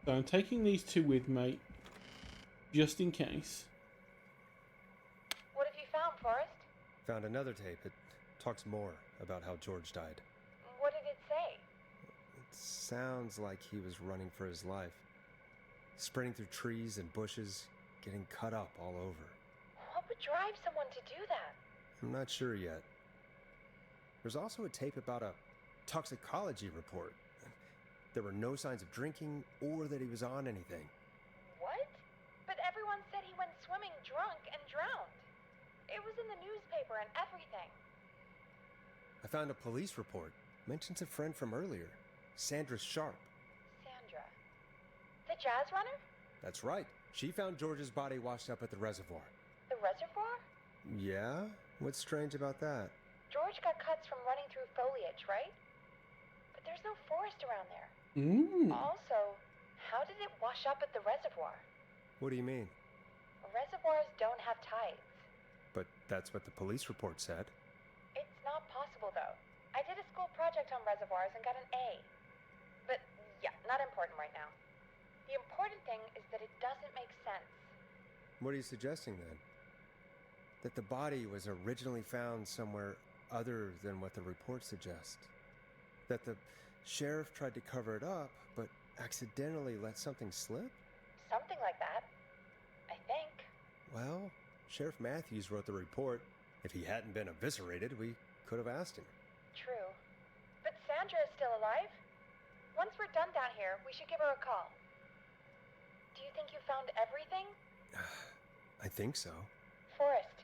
So I'm taking these two with me, just in case.
What have you found, Forrest?
Found another tape. It talks more about how George died.
What did it say?
It sounds like he was running for his life. Sprinting through trees and bushes, getting cut up all over.
What would drive someone to do that?
I'm not sure yet. There's also a tape about a toxicology report. There were no signs of drinking or that he was on anything.
What? But everyone said he went swimming drunk and drowned. It was in the newspaper and everything.
I found a police report. Mentions a friend from earlier, Sandra Sharp.
Sandra. The jazz runner?
That's right. She found George's body washed up at the reservoir.
The reservoir?
Yeah? What's strange about that?
George got cuts from running through foliage, right? But there's no forest around there. Also, how did it wash up at the reservoir?
What do you mean?
Reservoirs don't have tides.
But that's what the police report said.
It's not possible, though. I did a school project on reservoirs and got an A. But, yeah, not important right now. The important thing is that it doesn't make sense.
What are you suggesting, then? That the body was originally found somewhere other than what the reports suggest? That the sheriff tried to cover it up, but accidentally let something slip?
Something like that. I think.
Well, Sheriff Matthews wrote the report. If he hadn't been eviscerated, we could have asked him.
True. But Sandra is still alive? Once we're done down here, we should give her a call. Do you think you found everything?
I think so.
Forrest,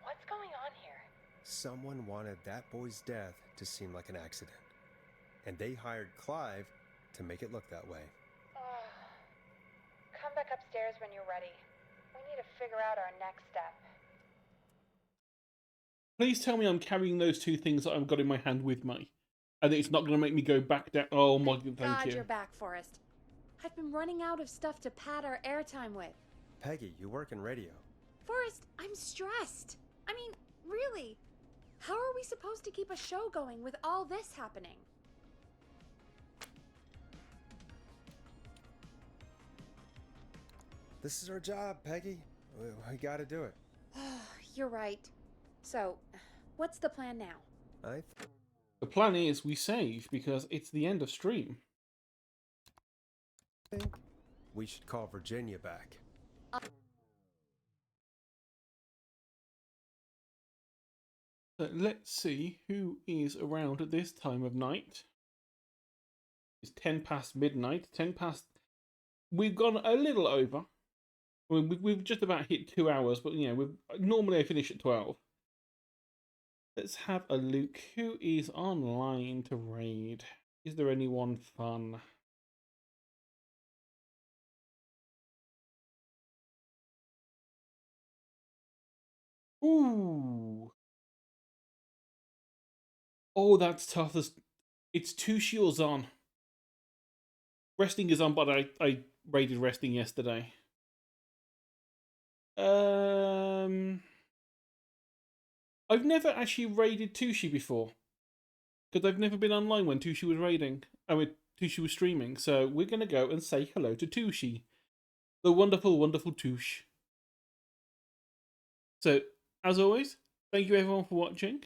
what's going on here?
Someone wanted that boy's death to seem like an accident. And they hired Clive to make it look that way.
Come back upstairs when you're ready. We need to figure out our next step.
Please tell me I'm carrying those two things that I've got in my hand with me. And it's not going to make me go back down. Oh my god, thank
God,
you.
you're back, Forrest. I've been running out of stuff to pad our airtime with.
Peggy, you work in radio.
Forrest, I'm stressed. I mean, really. How are we supposed to keep a show going with all this happening?
This is our job, Peggy. We gotta do it.
You're right. So, what's the plan now?
The plan is we save because it's the end of stream.
I think we should call Virginia back.
So let's see who is around at this time of night. It's 10 past midnight. 10 past... We've gone a little over. I mean, we've just about hit 2 hours, but you know, normally I finish at 12. Let's have a look. Who is online to raid? Is there anyone fun? Ooh. Oh, that's tough. It's Tushi or Zon. Resting is on, but I raided Resting yesterday. I've never actually raided Tushi before. Because I've never been online when Tushi was raiding. I mean, Tushi was streaming. So we're going to go and say hello to Tushi. The wonderful, wonderful Tush. So, as always, thank you everyone for watching.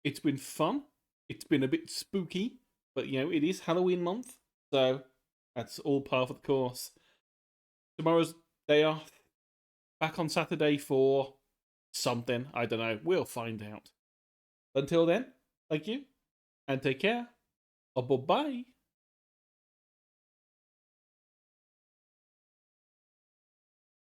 It's been fun. It's been a bit spooky. But, you know, it is Halloween month. So, that's all part of the course. Tomorrow's day off. Back on Saturday for something. I don't know. We'll find out. Until then, thank you. And take care. Bye-bye.